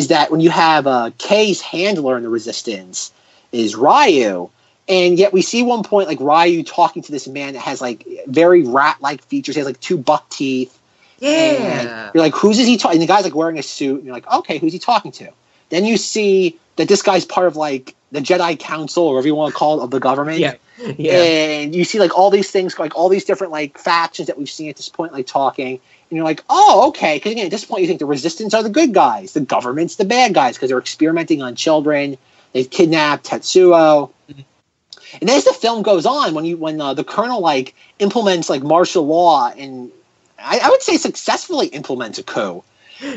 that when you have Kei's handler in the Resistance is Ryu, and yet we see one point like Ryu talking to this man that has like very rat-like features. He has like 2 buck teeth. Yeah. And you're like, who's is he talking? And the guy's like wearing a suit, and you're like, okay, who's he talking to? Then you see that this guy's part of like the Jedi Council, or whatever you want to call it, of the government. Yeah. And you see like all these things, like all these different like factions that we've seen at this point, like talking, and you're like, oh, okay. Because again, at this point, you think the Resistance are the good guys, the government's the bad guys, because they're experimenting on children. They've kidnapped Tetsuo. Mm-hmm. And as the film goes on, when the Colonel like implements like martial law, and I would say successfully implements a coup.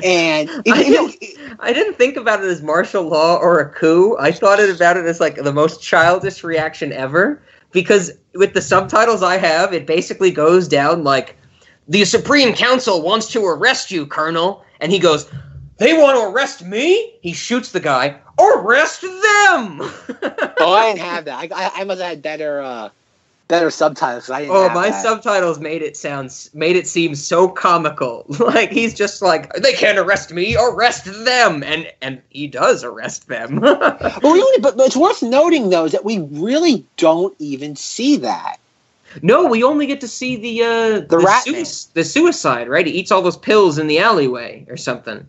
And I didn't think about it as martial law or a coup. I thought about it as like the most childish reaction ever, because with the subtitles I have, it basically goes down like, the Supreme Council wants to arrest you, Colonel. And he goes, they want to arrest me? He shoots the guy. Arrest them! Oh, I didn't have that. I must have had better subtitles. I didn't have my that. Subtitles made it seem so comical. Like he's just like, they can't arrest me, arrest them, and he does arrest them. But it's worth noting though is that we really don't even see that. No, we only get to see the suicide, right? He eats all those pills in the alleyway or something.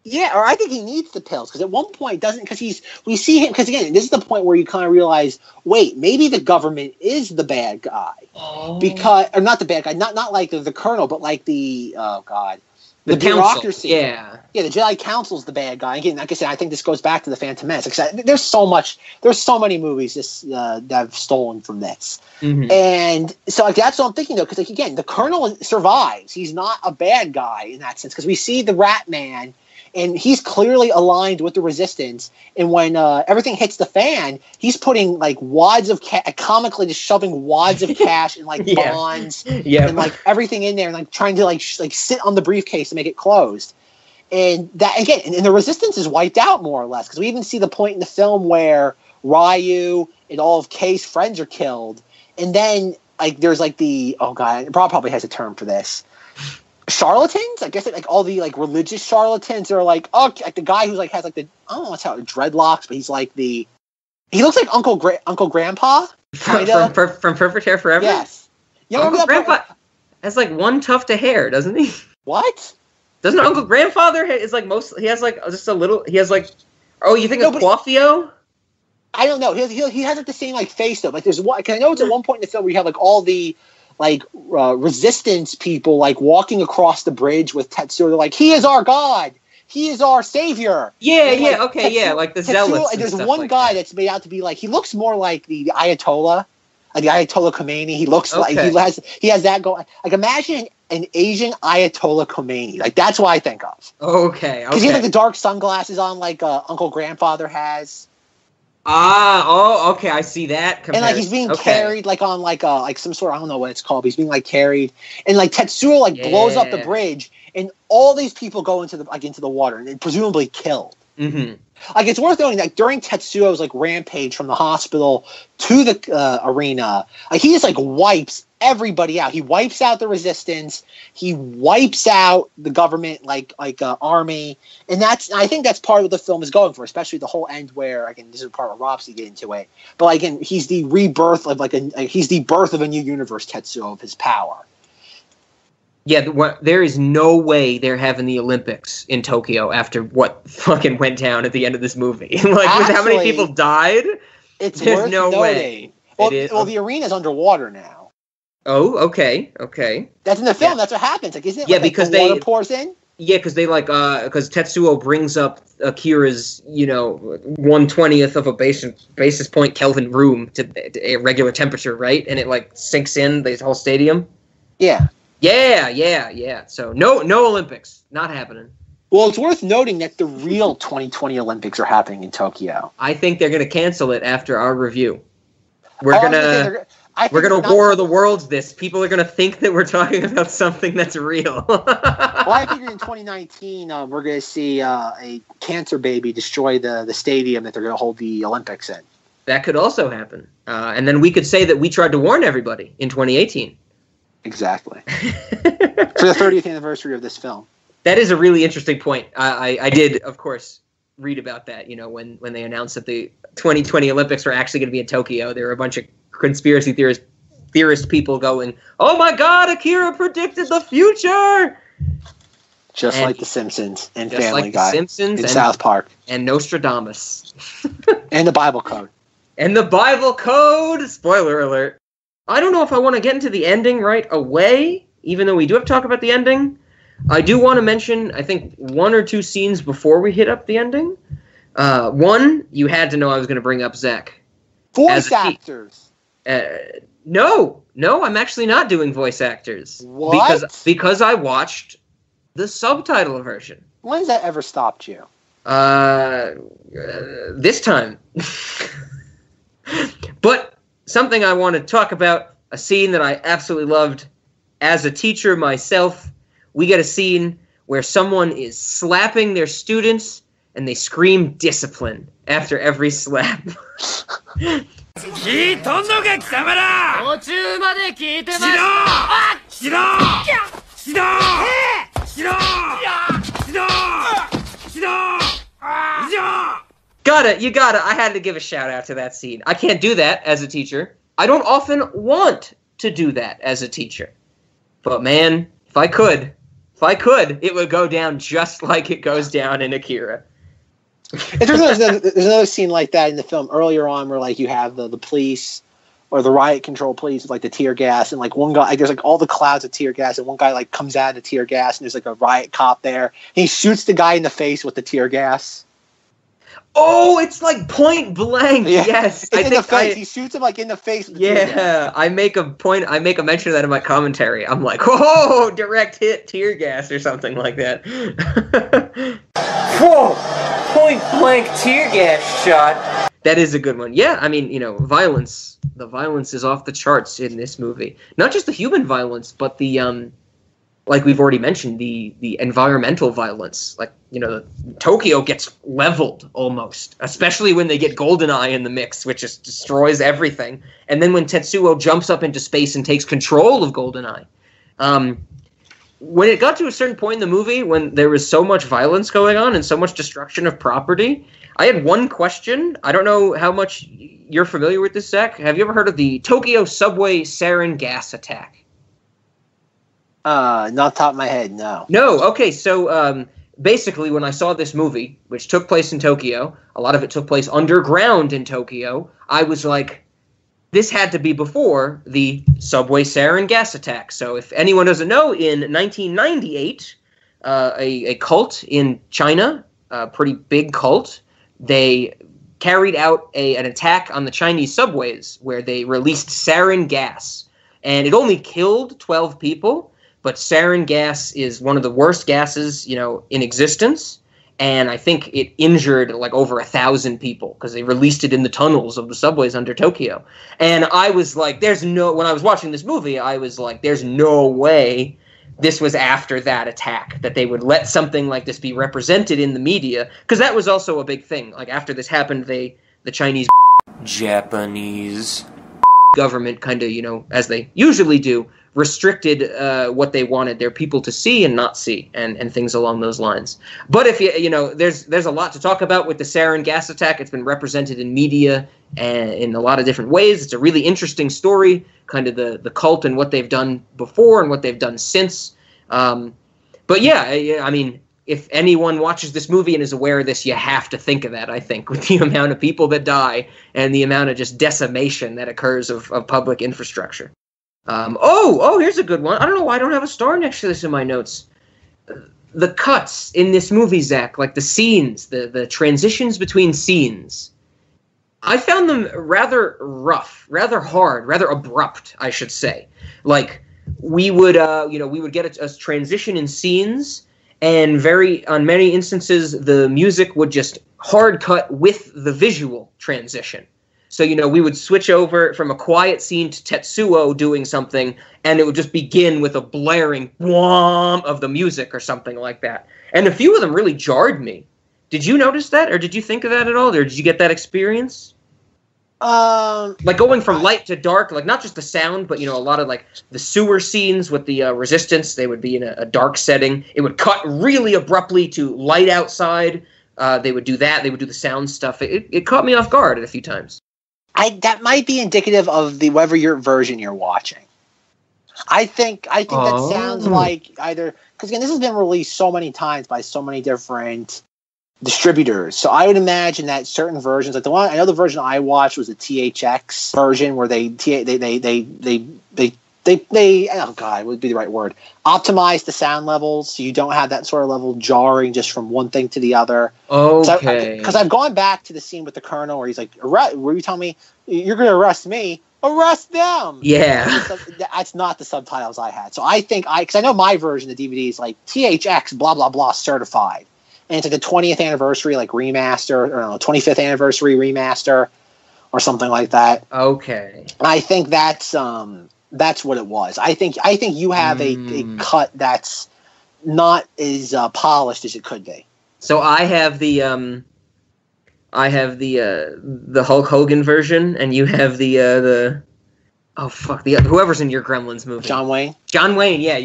Yeah, or I think he needs the pills, because at one point he doesn't, because we see him, because again, this is the point where you kind of realize, wait, maybe the government is the bad guy. Oh. Or not the bad guy, not like the Colonel, but like the bureaucracy. Yeah, the Jedi Council's the bad guy. Again, like I said, I think this goes back to the Phantom Menace. There's so many movies that have stolen from this. Mm-hmm. And so like that's what I'm thinking though, because like again, the Colonel survives. He's not a bad guy in that sense, because we see the Rat Man, and he's clearly aligned with the Resistance. And when everything hits the fan, he's putting like wads of comically just shoving wads of cash and like bonds and like everything in there, and like trying to like sit on the briefcase to make it closed. And that again, and the Resistance is wiped out more or less, because we even see the point in the film where Ryu and all of Kei's friends are killed, and then like there's like Rob probably has a term for this. Charlatans, I guess, like all the like religious charlatans are like, like the guy who's like has like the, I don't know what's how dreadlocks, but he's like he looks like Uncle Grandpa from Perfect Hair Forever. Yes, Uncle Grandpa has like one tuft of hair, doesn't he? What? Doesn't Uncle Grandfather is like he has like just a little. He has like, you think it's Quaffio? I don't know. He has like the same like face though. Like there's one. Cause I know it's at one point in the film where you have like all the like resistance people like walking across the bridge with Tetsuo. They're like, he is our god. He is our savior. Yeah, and, yeah, okay, yeah, like the zealots. And there's stuff one like guy that. that's made out to be like, he looks more like the Ayatollah, like the Ayatollah Khomeini. He looks like he has that going. Like imagine an Asian Ayatollah Khomeini. Like that's what I think of. Okay. Because he has like the dark sunglasses on, like Uncle Grandfather has. Okay, I see that. And like he's being carried like on like some sort of, I don't know what it's called, but he's being like carried, and like Tetsuo like blows up the bridge, and all these people go into the water and presumably killed. Mm-hmm. Like it's worth noting that during Tetsuo's like rampage from the hospital to the arena, like he just like wipes everybody out. He wipes out the resistance. He wipes out the government like army, and I think that's part of what the film is going for, especially the whole end where, again, this is part of Rob's to get into it, but like, again, he's the rebirth of he's the birth of a new universe, Tetsuo, of his power. Yeah, there is no way they're having the Olympics in Tokyo after what fucking went down at the end of this movie. Like, with how many people died, there's no way. Well, the arena's underwater now. Oh, okay. That's in the film. Yeah. That's what happens. Like, isn't it? Yeah, like, because the water pours in. Yeah, because they because Tetsuo brings up Akira's 1/20th of a basis point Kelvin room to a regular temperature, right? And it like sinks in the whole stadium. Yeah. Yeah. So no Olympics, not happening. Well, it's worth noting that the real 2020 Olympics are happening in Tokyo. I think they're going to cancel it after our review. We're gonna war of the worlds. People are gonna think that we're talking about something that's real. Well, I figured in 2019 we're gonna see a cancer baby destroy the stadium that they're gonna hold the Olympics in. That could also happen, and then we could say that we tried to warn everybody in 2018. Exactly. For the 30th anniversary of this film. That is a really interesting point. I did, of course, read about that. When they announced that the 2020 Olympics were actually going to be in Tokyo, there were a bunch of conspiracy theorist people going, "Oh my God, Akira predicted the future!" Just like The Simpsons and just Family like Guy, The Simpsons and South Park, and Nostradamus, and the Bible Code, Spoiler alert. I don't know if I want to get into the ending right away, even though we do have to talk about the ending. I do want to mention, I think, one or two scenes before we hit up the ending. One, you had to know I was going to bring up Zack. Voice actors. No, I'm actually not doing voice actors. What? Because I watched the subtitle version. When's that ever stopped you? This time. But something I want to talk about, a scene that I absolutely loved as a teacher myself. We get a scene where someone is slapping their students and they scream discipline after every slap. You gotta. I had to give a shout out to that scene. I can't do that as a teacher. I don't often want to do that as a teacher. But man, if I could, it would go down just like it goes down in Akira. There's another scene like that in the film earlier on where like you have the police or the riot control police with like the tear gas, and like one guy, like, there's like all the clouds of tear gas, and one guy like comes out of the tear gas and there's like a riot cop there. And he shoots the guy in the face with the tear gas. Oh, it's like point blank. Yeah. Yes, it's in the face. He shoots him like in the face. Yeah, I make a mention of that in my commentary. I'm like, whoa, direct hit tear gas or something like that. Whoa, point blank tear gas shot. That is a good one. Yeah, I mean, violence. The violence is off the charts in this movie. Not just the human violence, but the like we've already mentioned, the environmental violence. Like, Tokyo gets leveled almost, especially when they get GoldenEye in the mix, which just destroys everything. And then when Tetsuo jumps up into space and takes control of GoldenEye. When it got to a certain point in the movie, when there was so much violence going on and so much destruction of property, I had one question. I don't know how much you're familiar with this, Zack. Have you ever heard of the Tokyo subway sarin gas attack? Not top of my head, no. No, okay, so basically when I saw this movie, which took place in Tokyo, a lot of it took place underground in Tokyo, I was like, this had to be before the subway sarin gas attack. So if anyone doesn't know, in 1998, a cult in China, a pretty big cult, they carried out an attack on the Chinese subways where they released sarin gas. And it only killed 12 people, but sarin gas is one of the worst gases, in existence. And I think it injured like over 1,000 people because they released it in the tunnels of the subways under Tokyo. And I was like, when I was watching this movie, I was like, there's no way this was after that attack, that they would let something like this be represented in the media. Because that was also a big thing. Like after this happened, the Chinese Japanese government kind of, as they usually do, restricted what they wanted their people to see and not see, and things along those lines. But if there's a lot to talk about with the sarin gas attack. It's been represented in media and in a lot of different ways. It's a really interesting story, kind of the cult and what they've done before and what they've done since. But yeah, I mean, if anyone watches this movie and is aware of this, you have to think of that, I think, with the amount of people that die and the amount of just decimation that occurs of public infrastructure. Here's a good one. I don't know why I don't have a star next to this in my notes. The cuts in this movie, Zach, like the scenes, the transitions between scenes, I found them rather rough, rather hard, rather abrupt, I should say. Like we would get a transition in scenes, and on many instances, the music would just hard cut with the visual transition. So, we would switch over from a quiet scene to Tetsuo doing something, and it would just begin with a blaring whomp of the music or something like that. And a few of them really jarred me. Did you notice that, or did you think of that at all, or did you get that experience? Like going from light to dark, like not just the sound, but, a lot of like the sewer scenes with the resistance, they would be in a dark setting. It would cut really abruptly to light outside. They would do that. They would do the sound stuff. It caught me off guard a few times. That might be indicative of whatever your version you're watching. I think that sounds like either, because again, this has been released so many times by so many different distributors. So I would imagine that certain versions, like I know the version I watched was the THX version where they oh god, would be the right word, optimize the sound levels so you don't have that sort of level jarring just from one thing to the other. Okay. Because I've gone back to the scene with the colonel where he's like, were you telling me you're going to arrest me? Arrest them! Yeah. That's not the subtitles I had. So I think because I know my version of the DVD is like THX blah blah blah certified, and it's like the 20th anniversary like remaster, or no, 25th anniversary remaster, or something like that. Okay. I think that's what it was. I think you have a cut that's not as polished as it could be. So I have the Hulk Hogan version, and you have whoever's in your Gremlins movie. John Wayne. John Wayne, yeah.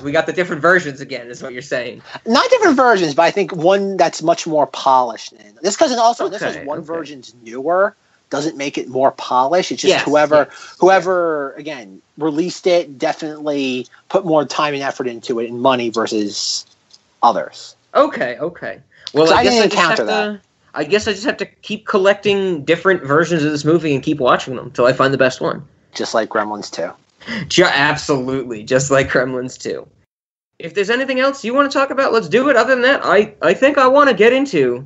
We got the different versions again, is what you're saying. Not different versions, but I think one that's much more polished. This because also this is one version's newer. Doesn't make it more polished. It's just whoever again released it definitely put more time and effort into it and money versus others. Okay. Well, I didn't encounter that. I guess I just have to keep collecting different versions of this movie and keep watching them until I find the best one. Just like Gremlins 2. Absolutely, just like Gremlins 2. If there's anything else you want to talk about, let's do it. Other than that, I think I want to get into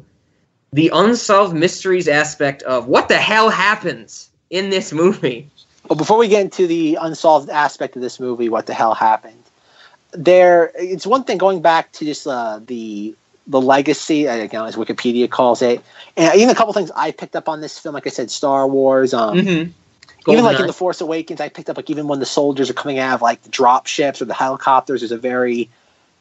the unsolved mysteries aspect of what the hell happens in this movie. Well, before we get into the unsolved aspect of this movie, what the hell happened, it's one thing going back to just the legacy, again, as Wikipedia calls it, and even a couple things I picked up on this film, like I said, Star Wars, even like in The Force Awakens, I picked up like even when the soldiers are coming out of like the drop ships or the helicopters, there's a very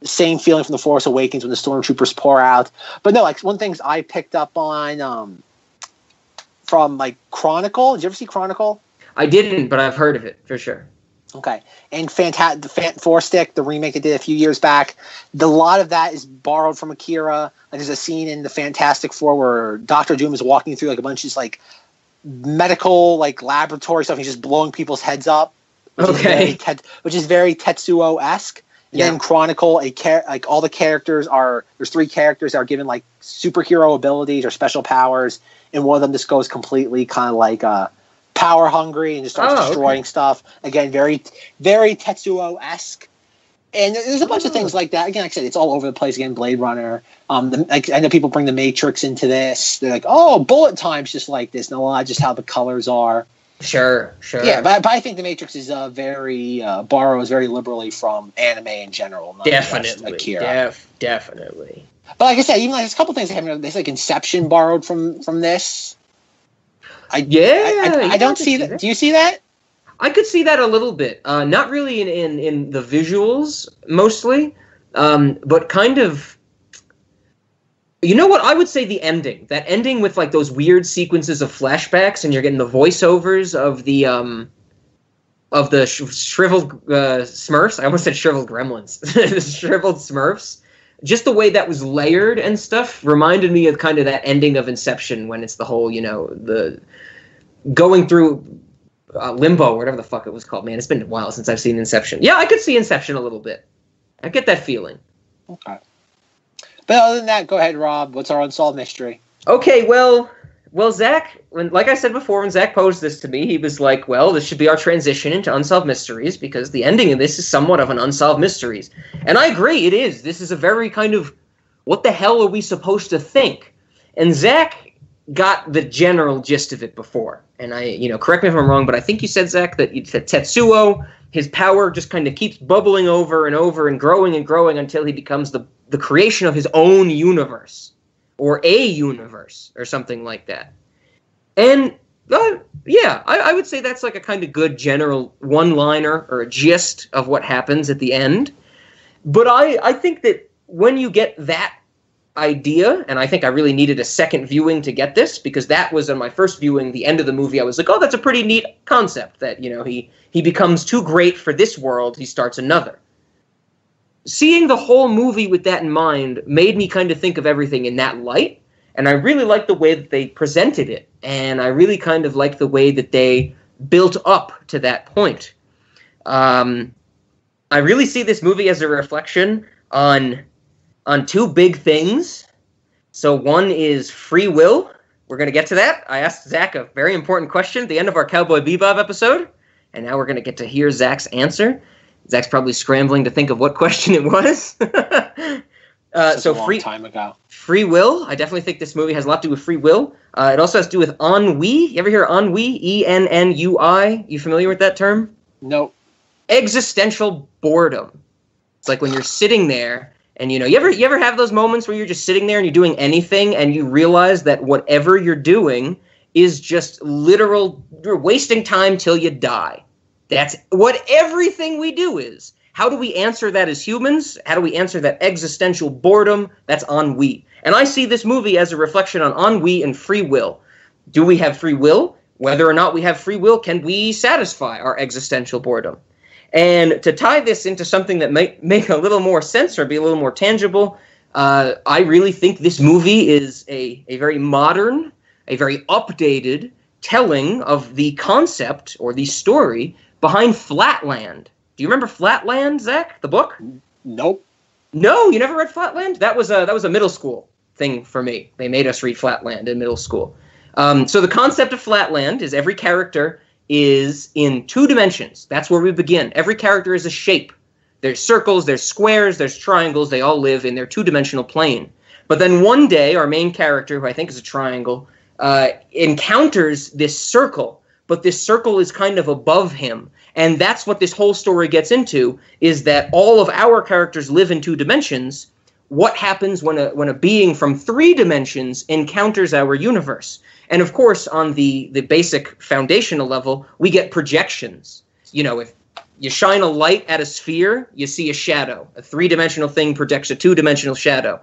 same feeling from The Force Awakens when the stormtroopers pour out. But no, like one things I picked up on from like Chronicle. Did you ever see Chronicle? I didn't, but I've heard of it for sure. Okay, and the Four Stick, the remake they did a few years back, a lot of that is borrowed from Akira. Like there's a scene in the Fantastic Four where Doctor Doom is walking through like a bunch of just like medical like laboratory stuff. He's just blowing people's heads up, which is very Tetsuo-esque. And then Chronicle, like all the characters there's 3 characters that are given like superhero abilities or special powers, and one of them just goes completely kind of like power hungry and just starts destroying stuff. Again, very, very Tetsuo-esque. And there's a bunch of things like that. Again, like I said, it's all over the place. Again, Blade Runner. I know people bring the Matrix into this. They're like, oh, bullet time's just like this. No, just how the colors are. Sure. Yeah, but I think the Matrix is borrows very liberally from anime in general. Definitely. Akira. Definitely. But like I said, even there's a couple things I haven't. There's like Inception borrowed from this. I don't see that. Do you see that? I could see that a little bit. Not really in the visuals, mostly, but kind of. You know what? I would say the ending. That ending with like those weird sequences of flashbacks, and you're getting the voiceovers of the shriveled Smurfs. I almost said shriveled gremlins. The shriveled Smurfs. Just the way that was layered and stuff reminded me of kind of that ending of Inception when it's the whole, the going through limbo, whatever the fuck it was called. Man, it's been a while since I've seen Inception. Yeah, I could see Inception a little bit. I get that feeling. Okay. But other than that, go ahead, Rob. What's our unsolved mystery? Okay, well, Zack, like I said before, when Zack posed this to me, he was like, well, this should be our transition into unsolved mysteries because the ending of this is somewhat of an unsolved mysteries. And I agree, it is. This is a very kind of, what the hell are we supposed to think? And Zack got the general gist of it before. And correct me if I'm wrong, but I think you said, Zack, that Tetsuo, his power just kind of keeps bubbling over and over and growing until he becomes the creation of his own universe. Or a universe, or something like that. And, I would say that's like a kind of good general one-liner, or a gist of what happens at the end. But I think that when you get that idea, and I think I really needed a second viewing to get this, because that was on my first viewing, the end of the movie, I was like, oh, that's a pretty neat concept, that, he becomes too great for this world, he starts another. Seeing the whole movie with that in mind made me kind of think of everything in that light, and I really liked the way that they presented it, and I really kind of liked the way that they built up to that point. I really see this movie as a reflection on two big things. So one is free will. We're going to get to that. I asked Zack a very important question at the end of our Cowboy Bebop episode, and now we're going to get to hear Zack's answer. Zack's probably scrambling to think of what question it was. So a long time ago. Free will. I definitely think this movie has a lot to do with free will. It also has to do with ennui. You ever hear ennui? E-N-N-U-I. You familiar with that term? Nope. Existential boredom. It's like when you're sitting there and, you ever have those moments where you're just sitting there and you're doing anything and you realize that whatever you're doing is just you're wasting time till you die. That's what everything we do is. How do we answer that as humans? How do we answer that existential boredom? That's ennui. And I see this movie as a reflection on ennui and free will. Do we have free will? Whether or not we have free will, can we satisfy our existential boredom? And to tie this into something that might make a little more sense or be a little more tangible, I really think this movie is a very modern, a very updated telling of the concept or the story behind Flatland. Do you remember Flatland, Zack, the book? Nope. No, you never read Flatland? That was a middle school thing for me. They made us read Flatland in middle school. So the concept of Flatland is every character is in 2 dimensions. That's where we begin. Every character is a shape. There's circles, there's squares, there's triangles. They all live in their 2-dimensional plane. But then one day, our main character, who I think is a triangle, encounters this circle. But this circle is kind of above him. And that's what this whole story gets into, is that all of our characters live in 2 dimensions. What happens when a being from 3 dimensions encounters our universe? And of course, on the basic foundational level, we get projections. If you shine a light at a sphere, you see a shadow. A 3-dimensional thing projects a 2-dimensional shadow.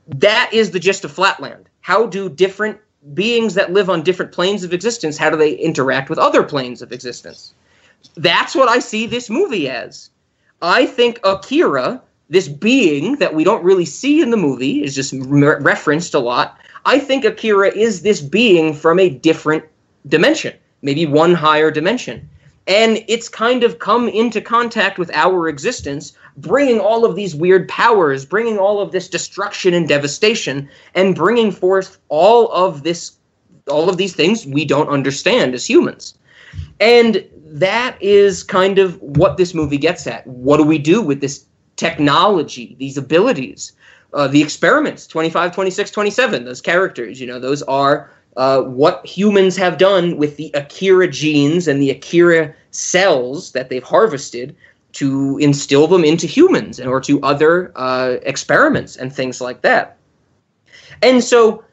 That is the gist of Flatland. How do different beings that live on different planes of existence, how do they interact with other planes of existence? That's what I see this movie as. I think Akira, this being that we don't really see in the movie, is just referenced a lot. I think Akira is this being from a different dimension, maybe one higher dimension. And it's kind of come into contact with our existence, bringing all of these weird powers, bringing all of this destruction and devastation, and bringing forth all of all of these things we don't understand as humans. And that is kind of what this movie gets at. What do we do with this technology, these abilities? The experiments, 25, 26, 27, those characters, those are what humans have done with the Akira genes and the Akira cells that they've harvested to instill them into humans or to other experiments and things like that. And so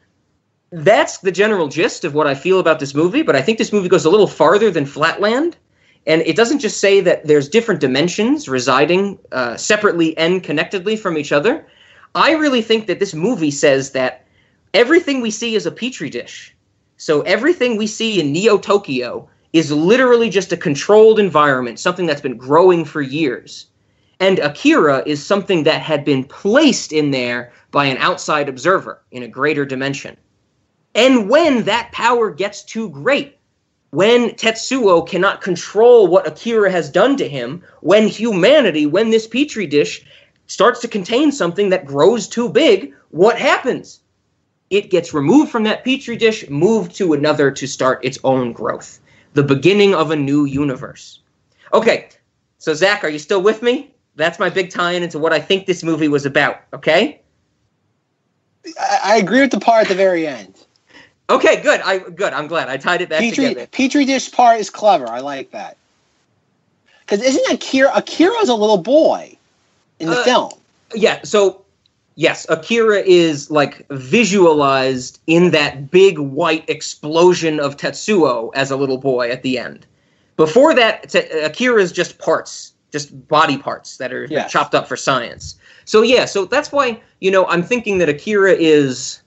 that's the general gist of what I feel about this movie, but I think this movie goes a little farther than Flatland, and it doesn't just say that there's different dimensions residing separately and connectedly from each other. I really think that this movie says that everything we see is a petri dish. So everything we see in Neo-Tokyo is literally just a controlled environment, something that's been growing for years. And Akira is something that had been placed in there by an outside observer in a greater dimension. And when that power gets too great, when Tetsuo cannot control what Akira has done to him, when humanity, when this petri dish starts to contain something that grows too big, what happens? It gets removed from that petri dish, moved to another to start its own growth. The beginning of a new universe. Okay, so Zach, are you still with me? That's my big tie-in into what I think this movie was about, okay? I agree with the part at the very end. Okay, good. I'm glad. I tied it back together. Petri dish part is clever. I like that. Because isn't Akira's a little boy in the film? Yeah, so, yes, Akira is, like, visualized in that big white explosion of Tetsuo as a little boy at the end. Before that, Akira is just parts, just body parts that are chopped up for science. So, yeah, so that's why, I'm thinking that Akira is...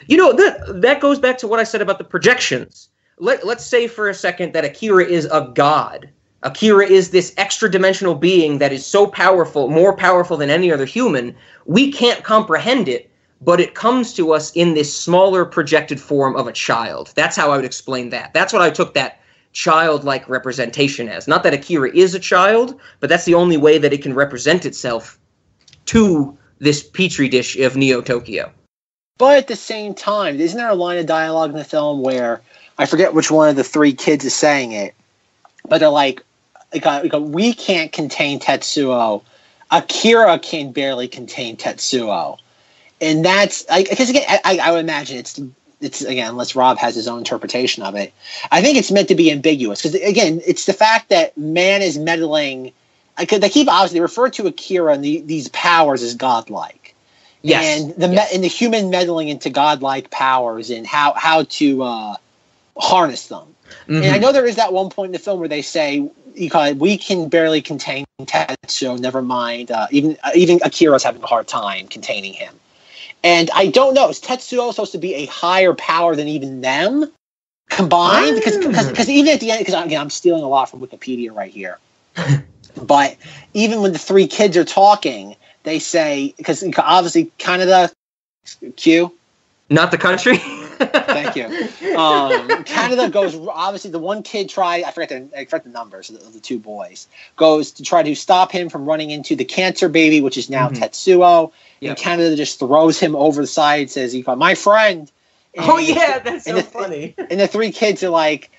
that goes back to what I said about the projections. Let's say for a second that Akira is a god. Akira is this extra-dimensional being that is so powerful, more powerful than any other human. We can't comprehend it, but it comes to us in this smaller projected form of a child. That's how I would explain that. That's what I took that childlike representation as. Not that Akira is a child, but that's the only way that it can represent itself to this petri dish of Neo-Tokyo. But at the same time, isn't there a line of dialogue in the film where, I forget which one of the three kids is saying it, but they're like, we can't contain Tetsuo. Akira can barely contain Tetsuo. And that's, because again, I would imagine it's again, unless Rob has his own interpretation of it, I think it's meant to be ambiguous. Because again, it's the fact that man is meddling, they refer to Akira and these powers as godlike. Yes. And the human meddling into godlike powers and how to harness them. Mm-hmm. And I know there is that one point in the film where they say, we can barely contain Tetsuo, never mind. Even Akira's having a hard time containing him. And I don't know, is Tetsuo supposed to be a higher power than even them combined? Because even at the end, because again, I'm stealing a lot from Wikipedia right here. But even when the three kids are talking, they say, because obviously Canada, Q? Not the country? Thank you. Canada goes, obviously the one kid tried, I forget the numbers of the two boys, goes to try to stop him from running into the cancer baby, which is now Tetsuo. Yep. And Canada just throws him over the side and says, my friend. And that's so funny. And the three kids are like,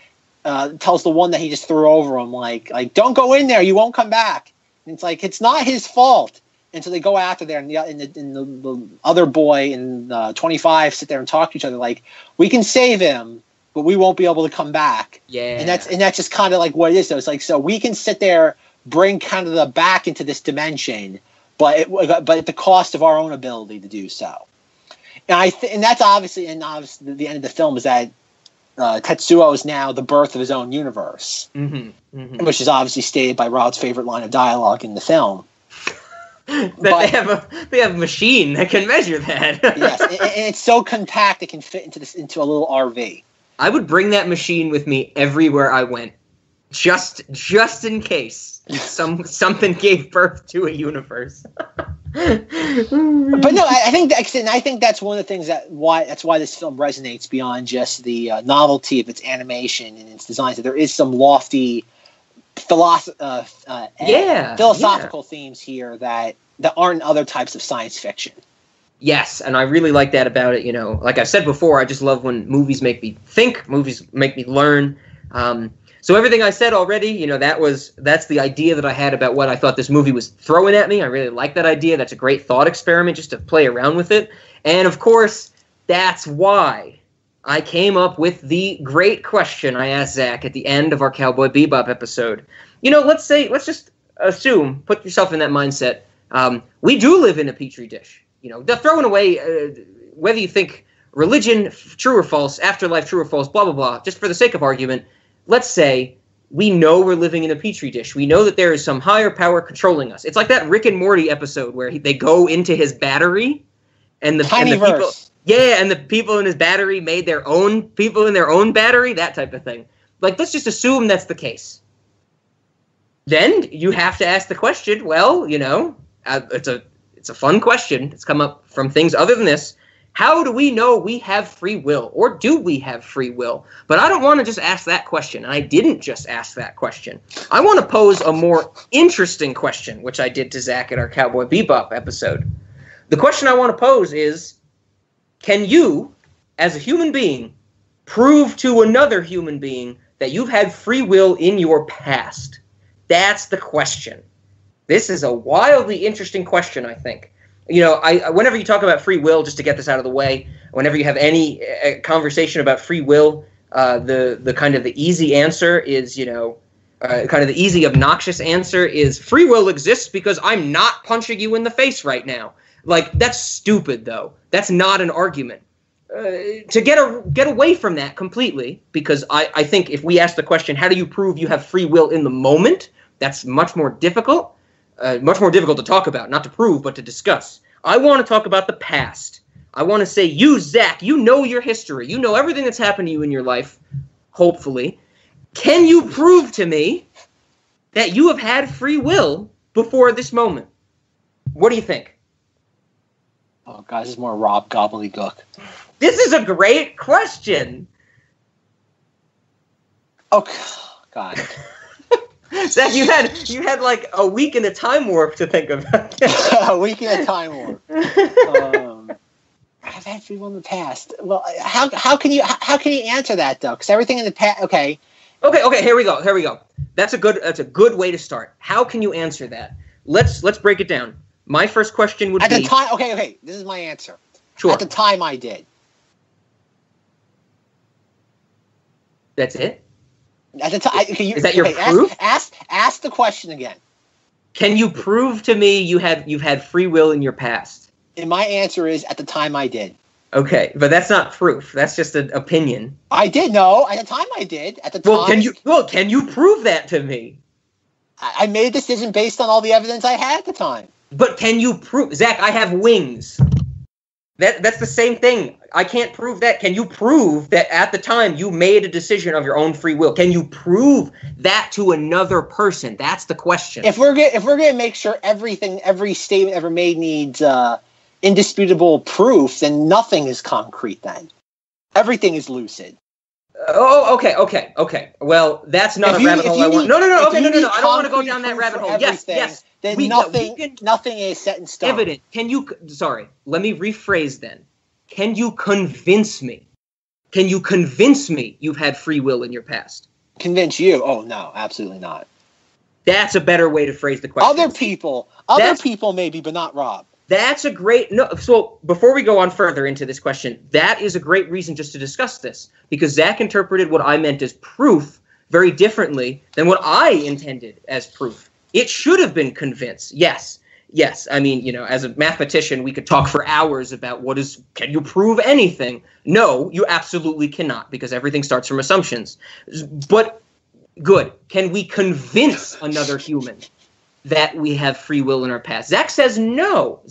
tells the one that he just threw over him, like don't go in there, you won't come back. And it's like, it's not his fault. And so they go after there, and the other boy and 25 sit there and talk to each other like, we can save him, but we won't be able to come back. Yeah. And that's just kind of like what it is, though. It's like, so we can sit there, bring Canada back into this dimension, but at the cost of our own ability to do so. And that's obviously the end of the film is that Tetsuo is now the birth of his own universe, which is obviously stated by Rod's favorite line of dialogue in the film. They have a machine that can measure that. Yes, and it's so compact it can fit into a little RV. I would bring that machine with me everywhere I went, just in case something gave birth to a universe. But no, I think that's one of the things that's why this film resonates beyond just the novelty of its animation and its designs. That there is some lofty philosophical themes here that aren't in other types of science fiction. Yes, and I really like that about it. You know, like I said before, I just love when movies make me think, movies make me learn. So everything I said already, you know, that's the idea that I had about what I thought this movie was throwing at me. I really like that idea. That's a great thought experiment just to play around with it. And of course, that's why I came up with the great question I asked Zach at the end of our Cowboy Bebop episode. You know, let's just assume, put yourself in that mindset. We do live in a petri dish. You know, throwing away whether you think religion, true or false, afterlife, true or false, blah, blah, blah, just for the sake of argument, let's say we know we're living in a petri dish. We know that there is some higher power controlling us. It's like that Rick and Morty episode where they go into his battery and the people, yeah, and the people in his battery made their own people in their own battery, that type of thing. Like, let's just assume that's the case. Then you have to ask the question, well, you know, it's a fun question. It's come up from things other than this. How do we know we have free will, or do we have free will? But I don't want to just ask that question, and I didn't just ask that question. I want to pose a more interesting question, which I did to Zach at our Cowboy Bebop episode. The question I want to pose is, can you, as a human being, prove to another human being that you've had free will in your past? That's the question. This is a wildly interesting question, I think. You know, whenever you talk about free will, just to get this out of the way, whenever you have any conversation about free will, the kind of the easy answer is, you know, kind of the easy, obnoxious answer is free will exists because I'm not punching you in the face right now. Like, that's stupid, though. That's not an argument. To get away from that completely, because I think if we ask the question, how do you prove you have free will in the moment, that's much more difficult. Much more difficult to talk about, not to prove, but to discuss. I want to talk about the past. I want to say, you, Zach, you know your history. You know everything that's happened to you in your life, hopefully. Can you prove to me that you have had free will before this moment? What do you think? Oh, God, this is more Rob Gobbledygook. This is a great question. Oh, God. Zach, you had like a week in a time warp to think about. A week in a time warp. I've had free will in the past. Well, how can you answer that though? Because everything in the past. Okay. Here we go. That's a good way to start. How can you answer that? Let's break it down. My first question would be at the time. Okay. This is my answer. Sure. At the time, I did. That's it. At the time, is that your proof? Ask the question again. Can you prove to me you've had free will in your past? And my answer is at the time I did. Okay, but that's not proof. That's just an opinion. I did know at the time I did. At the time. Can you prove that to me? I made a decision based on all the evidence I had at the time. But can you prove, Zach? I have wings. That's the same thing. I can't prove that. Can you prove that at the time you made a decision of your own free will? Can you prove that to another person? That's the question. If we're gonna make sure every statement ever made needs indisputable proof, then nothing is concrete. Then everything is lucid. Oh, okay. Well, that's not a rabbit hole I want. No. Okay, no. I don't want to go down that rabbit hole. Yes. Then nothing is set in stone. Evident. Sorry, let me rephrase then. Can you convince me? Can you convince me you've had free will in your past? Convince you? Oh, no, absolutely not. That's a better way to phrase the question. Other people maybe, but not Rob. That's a great... No, so before we go on further into this question, that is a great reason just to discuss this, because Zach interpreted what I meant as proof very differently than what I intended as proof. It should have been convince. Yes. I mean, you know, as a mathematician, we could talk for hours about can you prove anything? No, you absolutely cannot, because everything starts from assumptions. But good. Can we convince another human that we have free will in our past? Zach says no.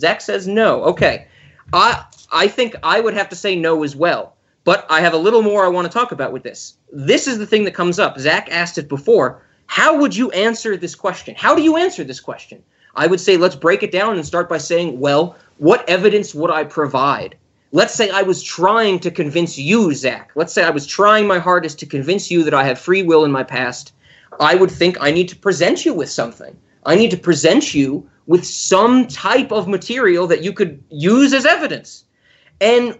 Okay. I think I would have to say no as well. But I have a little more I want to talk about with this. This is the thing that comes up. Zach asked it before. How would you answer this question? How do you answer this question? I would say let's break it down and start by saying, well, what evidence would I provide? Let's say I was trying to convince you, Zach. Let's say I was trying my hardest to convince you that I have free will in my past. I would think I need to present you with something. I need to present you with some type of material that you could use as evidence. And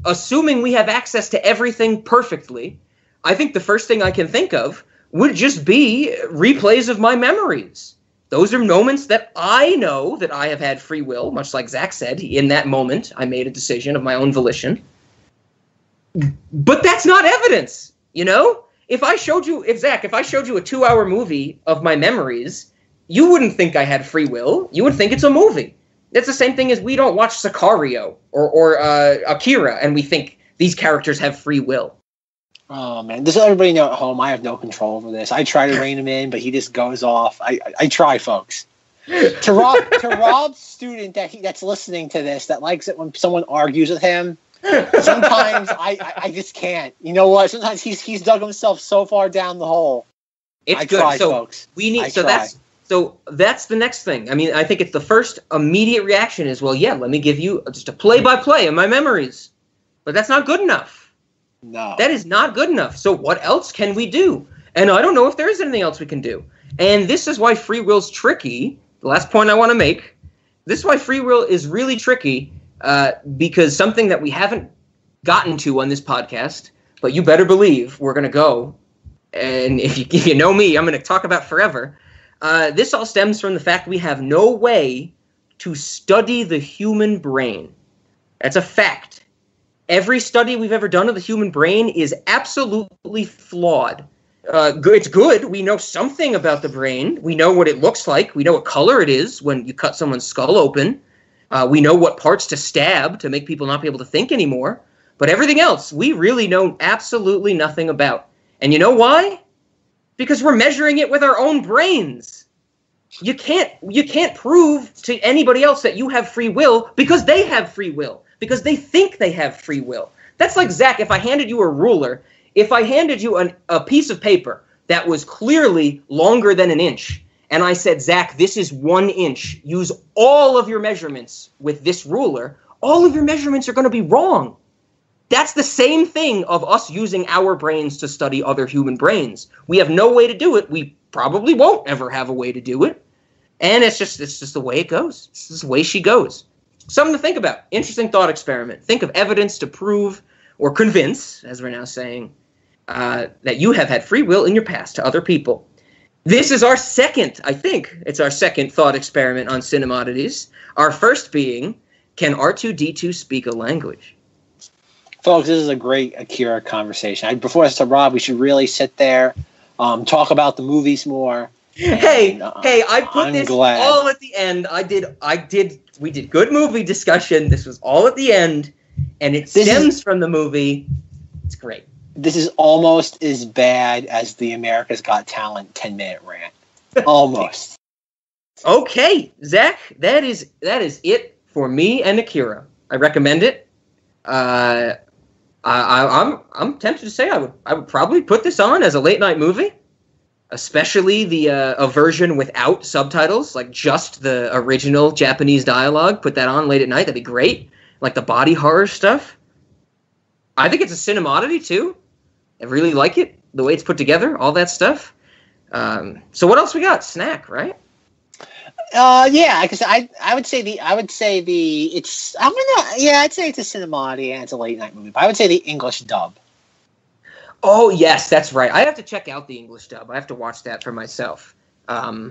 assuming we have access to everything perfectly, I think the first thing I can think of would just be replays of my memories. Those are moments that I know that I have had free will, much like Zack said. In that moment, I made a decision of my own volition. But that's not evidence, you know? If I showed you a 2-hour movie of my memories, you wouldn't think I had free will. You would think it's a movie. That's the same thing as we don't watch Sicario or Akira and we think these characters have free will. Oh, man. Just let everybody know at home, I have no control over this. I try to rein him in, but he just goes off. I try, folks. To Rob's student that's listening to this, that likes it when someone argues with him, sometimes I just can't. You know what? Sometimes he's dug himself so far down the hole. It's good. Try, so folks. That's the next thing. I mean, I think it's the first immediate reaction is, well, yeah, let me give you just a play-by-play of my memories. But that's not good enough. No. That is not good enough. So what else can we do? And I don't know if there is anything else we can do. And this is why free will's tricky. The last point I want to make. This is why free will is really tricky, because something that we haven't gotten to on this podcast, but you better believe we're going to go. And if you know me, I'm going to talk about forever. This all stems from the fact we have no way to study the human brain. That's a fact. Every study we've ever done of the human brain is absolutely flawed. It's good. We know something about the brain. We know what it looks like. We know what color it is when you cut someone's skull open. We know what parts to stab to make people not be able to think anymore. But everything else, we really know absolutely nothing about. And you know why? Because we're measuring it with our own brains. You can't prove to anybody else that you have free will because they have free will. Because they think they have free will. That's like, Zack, if I handed you a ruler, if I handed you a piece of paper that was clearly longer than an inch, and I said, Zack, this is 1 inch, use all of your measurements with this ruler, all of your measurements are going to be wrong. That's the same thing of us using our brains to study other human brains. We have no way to do it. We probably won't ever have a way to do it. And it's just the way it goes. It's just the way she goes. Something to think about. Interesting thought experiment. Think of evidence to prove or convince, as we're now saying, that you have had free will in your past to other people. This is our second, I think, it's our second thought experiment on Cinemodities. Our first being, can R2-D2 speak a language? Folks, this is a great Akira conversation. Before I start, Rob, we should really sit there, talk about the movies more. Hey, I put this all at the end. We did good movie discussion. This was all at the end, and it stems from the movie. It's great. This is almost as bad as the America's Got Talent 10-minute rant. Almost. Okay, Zack, that is it for me and Akira. I recommend it. I'm tempted to say I would probably put this on as a late night movie. Especially a version without subtitles, like just the original Japanese dialogue. Put that on late at night. That'd be great. Like the body horror stuff. I think it's a Cinemoddity too. I really like it. The way it's put together, all that stuff. So what else we got? Snack, right? Yeah, because I'd say it's a Cinemoddity and it's a late night movie. But I would say the English dub. Oh, yes, that's right. I have to check out the English dub. I have to watch that for myself. I'll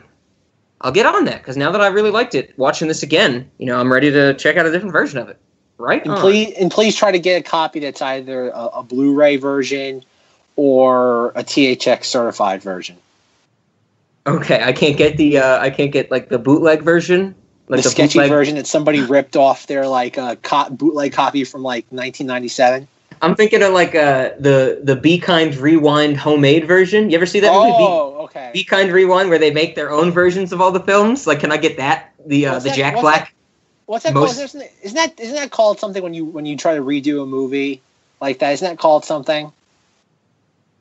get on that, because now that I really liked it, watching this again, I'm ready to check out a different version of it. Right? And please try to get a copy that's either a Blu-ray version or a THX certified version. Okay, I can't get the bootleg version? Like the sketchy version that somebody ripped off their bootleg copy from 1997. I'm thinking of the Be Kind Rewind homemade version. You ever see that movie? Oh, okay. Be Kind Rewind, where they make their own versions of all the films. Like, can I get that? The Jack Black. What's that called? Isn't that called something when you try to redo a movie like that? Isn't that called something?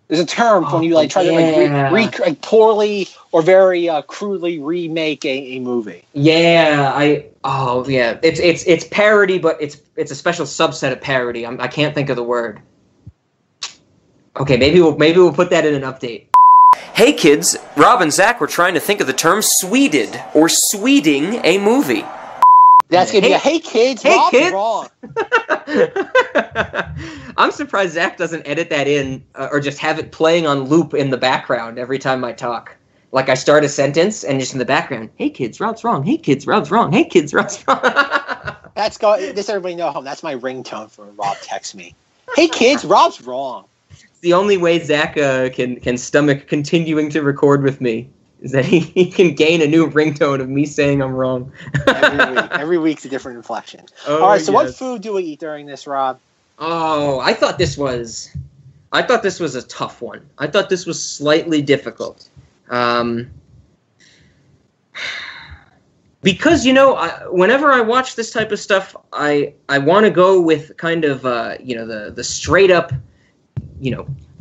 There's a term when you try to poorly or very crudely remake a movie. Yeah, It's parody, but it's a special subset of parody. I can't think of the word. Okay, maybe we'll put that in an update. Hey kids, Rob and Zach were trying to think of the term sweeted, or sweeting a movie. That's going to be a, hey kids, hey Rob's kids. wrong. I'm surprised Zach doesn't edit that in, or just have it playing on loop in the background every time I talk. Like I start a sentence, and just in the background, hey kids, Rob's wrong. Hey kids, Rob's wrong. Hey kids, Rob's wrong. Just everybody know home. That's my ringtone for when Rob texts me. Hey kids, Rob's wrong. It's the only way Zach can stomach continuing to record with me is that he can gain a new ringtone of me saying I'm wrong. Every week's a different inflection. Oh, all right, so yes. what food do we eat during this, Rob? Oh, I thought this was a tough one. I thought this was slightly difficult. Because, whenever I watch this type of stuff, I want to go with kind of, the straight up,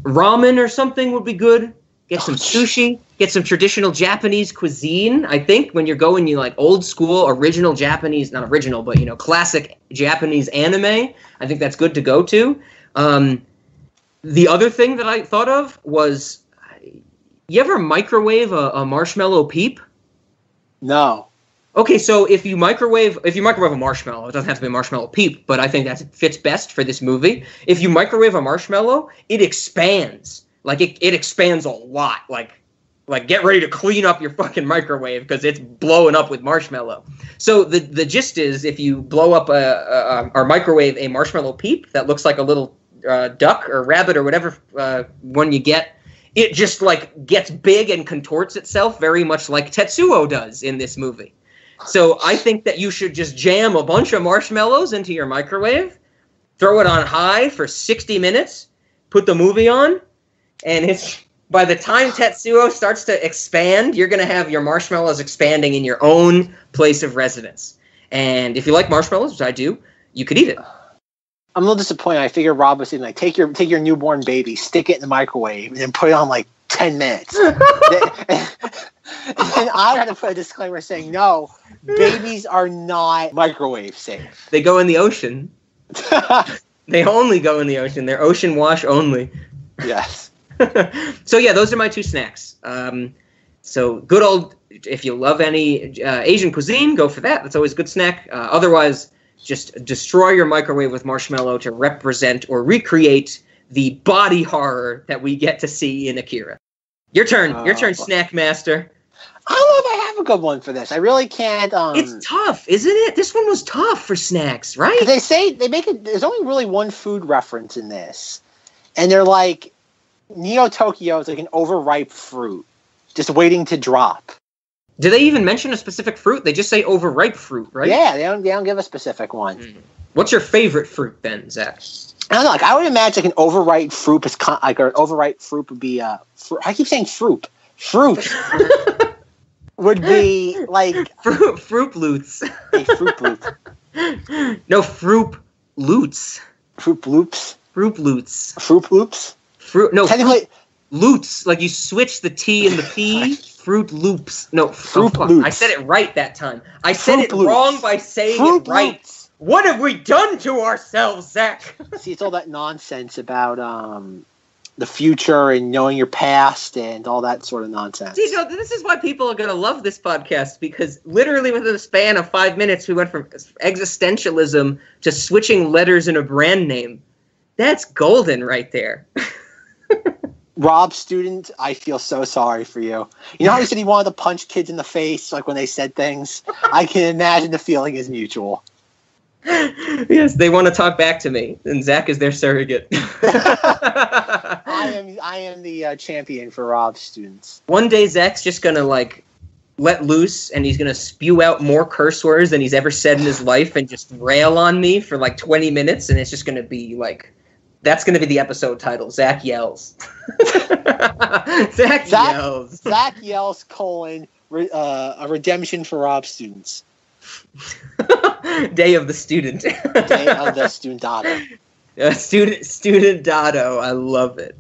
ramen or something would be good. Get some sushi, get some traditional Japanese cuisine. I think when you're going, like old school, original Japanese, not original, but, classic Japanese anime, I think that's good to go to. The other thing that I thought of was, you ever microwave a marshmallow peep? No. Okay, so if you microwave a marshmallow, it doesn't have to be a marshmallow peep, but I think that fits best for this movie. If you microwave a marshmallow, it expands. Like it expands a lot. Like get ready to clean up your fucking microwave because it's blowing up with marshmallow. So the gist is, if you blow up or microwave a marshmallow peep that looks like a little duck or rabbit or whatever one you get, it just like gets big and contorts itself very much like Tetsuo does in this movie. So I think that you should just jam a bunch of marshmallows into your microwave, throw it on high for 60 minutes, put the movie on, and by the time Tetsuo starts to expand, you're going to have your marshmallows expanding in your own place of residence. And if you like marshmallows, which I do, you could eat it. I'm a little disappointed. I figured Rob was saying, like, take your newborn baby, stick it in the microwave, and then put it on like 10 minutes. And I had to put a disclaimer saying, no, babies are not microwave safe. They go in the ocean. They only go in the ocean. They're ocean wash only. Yes. So yeah, those are my two snacks. So good old, if you love any Asian cuisine, go for that. That's always a good snack. Otherwise, just destroy your microwave with marshmallow to represent or recreate the body horror that we get to see in Akira. Your turn, Snack Master. I don't know if I have a good one for this. I really can't. It's tough, isn't it? This one was tough for snacks, right? They say they make it. There's only really one food reference in this, and they're like, Neo Tokyo is like an overripe fruit, just waiting to drop. Do they even mention a specific fruit? They just say overripe fruit, right? Yeah, they don't give a specific one. What's your favorite fruit then, Zach? I don't know. Like, I would imagine like an overripe fruit is like an overripe fruit would be I keep saying fruit. Fruit would be like Fruit Loops. Hey, Fruit Loop. No, Fruit Loops. Fruit Loops. Fruit Loops. Fruit Loops. Technically, Loops. Like you switch the T and the P. Fruit Loops. No, Fruit Loops. I said it right that time. I said Fruit it Loops. wrong by saying Fruit it right. Loops. What have we done to ourselves, Zach? See, it's all that nonsense about the future and knowing your past and all that sort of nonsense. See, no, this is why people are going to love this podcast, because literally within the span of 5 minutes, we went from existentialism to switching letters in a brand name. That's golden right there. Rob, student, I feel so sorry for you. You know how he said he wanted to punch kids in the face, like when they said things? I can imagine the feeling is mutual. Yes, they want to talk back to me, and Zach is their surrogate. I am the champion for Rob's students. One day, Zach's just gonna like let loose, and he's gonna spew out more curse words than he's ever said in his life, and just rail on me for like 20 minutes, and it's just gonna be like, that's gonna be the episode title. Zach yells. Zach yells. Zach yells: a redemption for Rob's students. Day of the student. Day of the studentado. Studentado. I love it.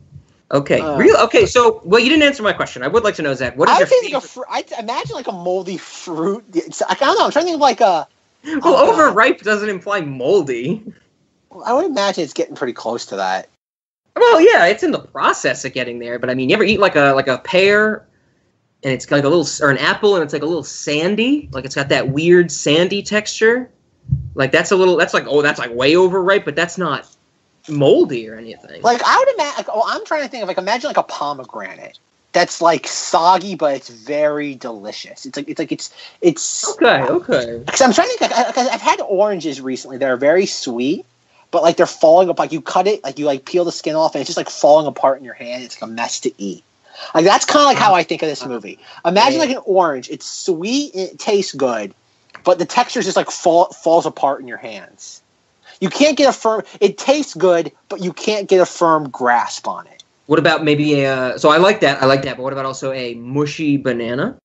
Okay. Okay. So, well, you didn't answer my question. I would like to know, Zach. What is your favorite? I imagine like a moldy fruit. I don't know. I'm trying to think of like a. Well, overripe doesn't imply moldy. I would imagine it's getting pretty close to that. I Well, yeah, it's in the process of getting there. But I mean, you ever eat like a pear, and it's like a little, or an apple, and it's like a little sandy, like it's got that weird sandy texture. Like that's like way overripe, but that's not moldy or anything. Like I would imagine. Like, I'm trying to think of imagine like a pomegranate that's like soggy, but it's very delicious. It's okay. Because I'm trying to think. Because I've had oranges recently that are very sweet, but like they're falling apart. Like you cut it, like you like peel the skin off, and it's just like falling apart in your hand. It's like a mess to eat. Like that's kind of like how I think of this movie. Imagine like an orange. It's sweet and it tastes good, but the texture just like falls apart in your hands. You can't get a firm. It tastes good, but you can't get a firm grasp on it. What about maybe a? So I like that. But what about also a mushy banana?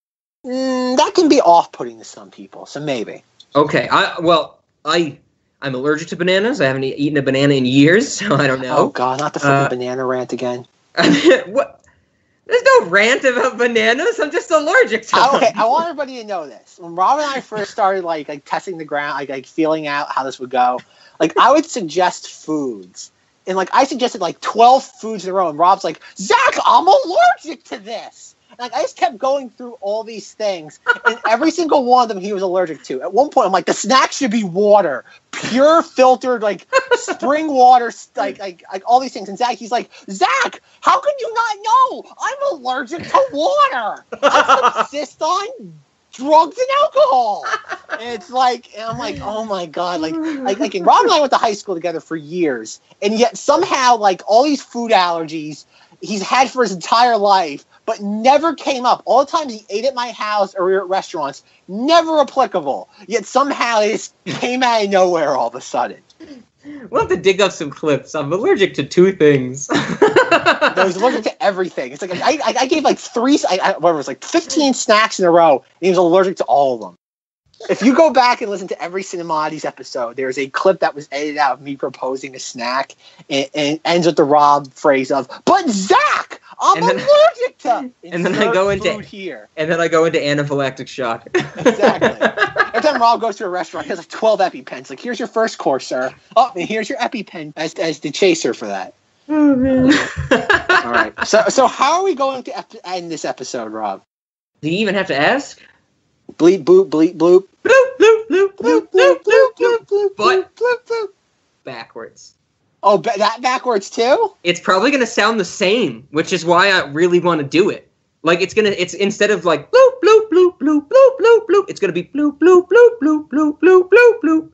That can be off-putting to some people. So maybe. Okay. I'm allergic to bananas. I haven't eaten a banana in years, so I don't know. Oh God, not the freaking banana rant again. What? There's no rant about bananas. I'm just allergic to them. Okay, I want everybody to know this. When Rob and I first started like testing the ground, like feeling out how this would go, like I would suggest foods. And like I suggested like 12 foods in a row, and Rob's like, Zack, I'm allergic to this. And, like I just kept going through all these things, and every single one of them he was allergic to. At one point, I'm like, the snack should be water, pure filtered like spring water, like all these things. And he's like, Zack, how can you not know? I'm allergic to water. I subsist on drugs and alcohol. And it's like, and I'm like, oh my God, like and Rob and I went to high school together for years, and yet somehow like all these food allergies he's had for his entire life, but never came up. All the times he ate at my house or we were at restaurants, never applicable. Yet somehow it just came out of nowhere all of a sudden. We'll have to dig up some clips. I'm allergic to 2 things. I was allergic to everything. It's like I gave like 15 snacks in a row, and he was allergic to all of them. If you go back and listen to every Cinemodities episode, there's a clip that was edited out of me proposing a snack, and it ends with the Rob phrase of, "But Zack, I'm allergic to." And then I go into here. And then I go into anaphylactic shock. Exactly. Every time Rob goes to a restaurant, he has like 12 EpiPens. Like, here's your first course, sir. Oh, and here's your EpiPen as the chaser for that. Oh man. All right. So how are we going to end this episode, Rob? Do you even have to ask? Bleep boop bleep bloop. Bloop bloop bloop bloop bloop bloop bloop bloop. But bloop bloop. Backwards. Oh, that backwards too? It's probably gonna sound the same, which is why I really want to do it. Like it's instead of like bloop bloop bloop bloop bloop bloop bloop, it's gonna be bloop bloop bloop bloop bloop bloop bloop bloop.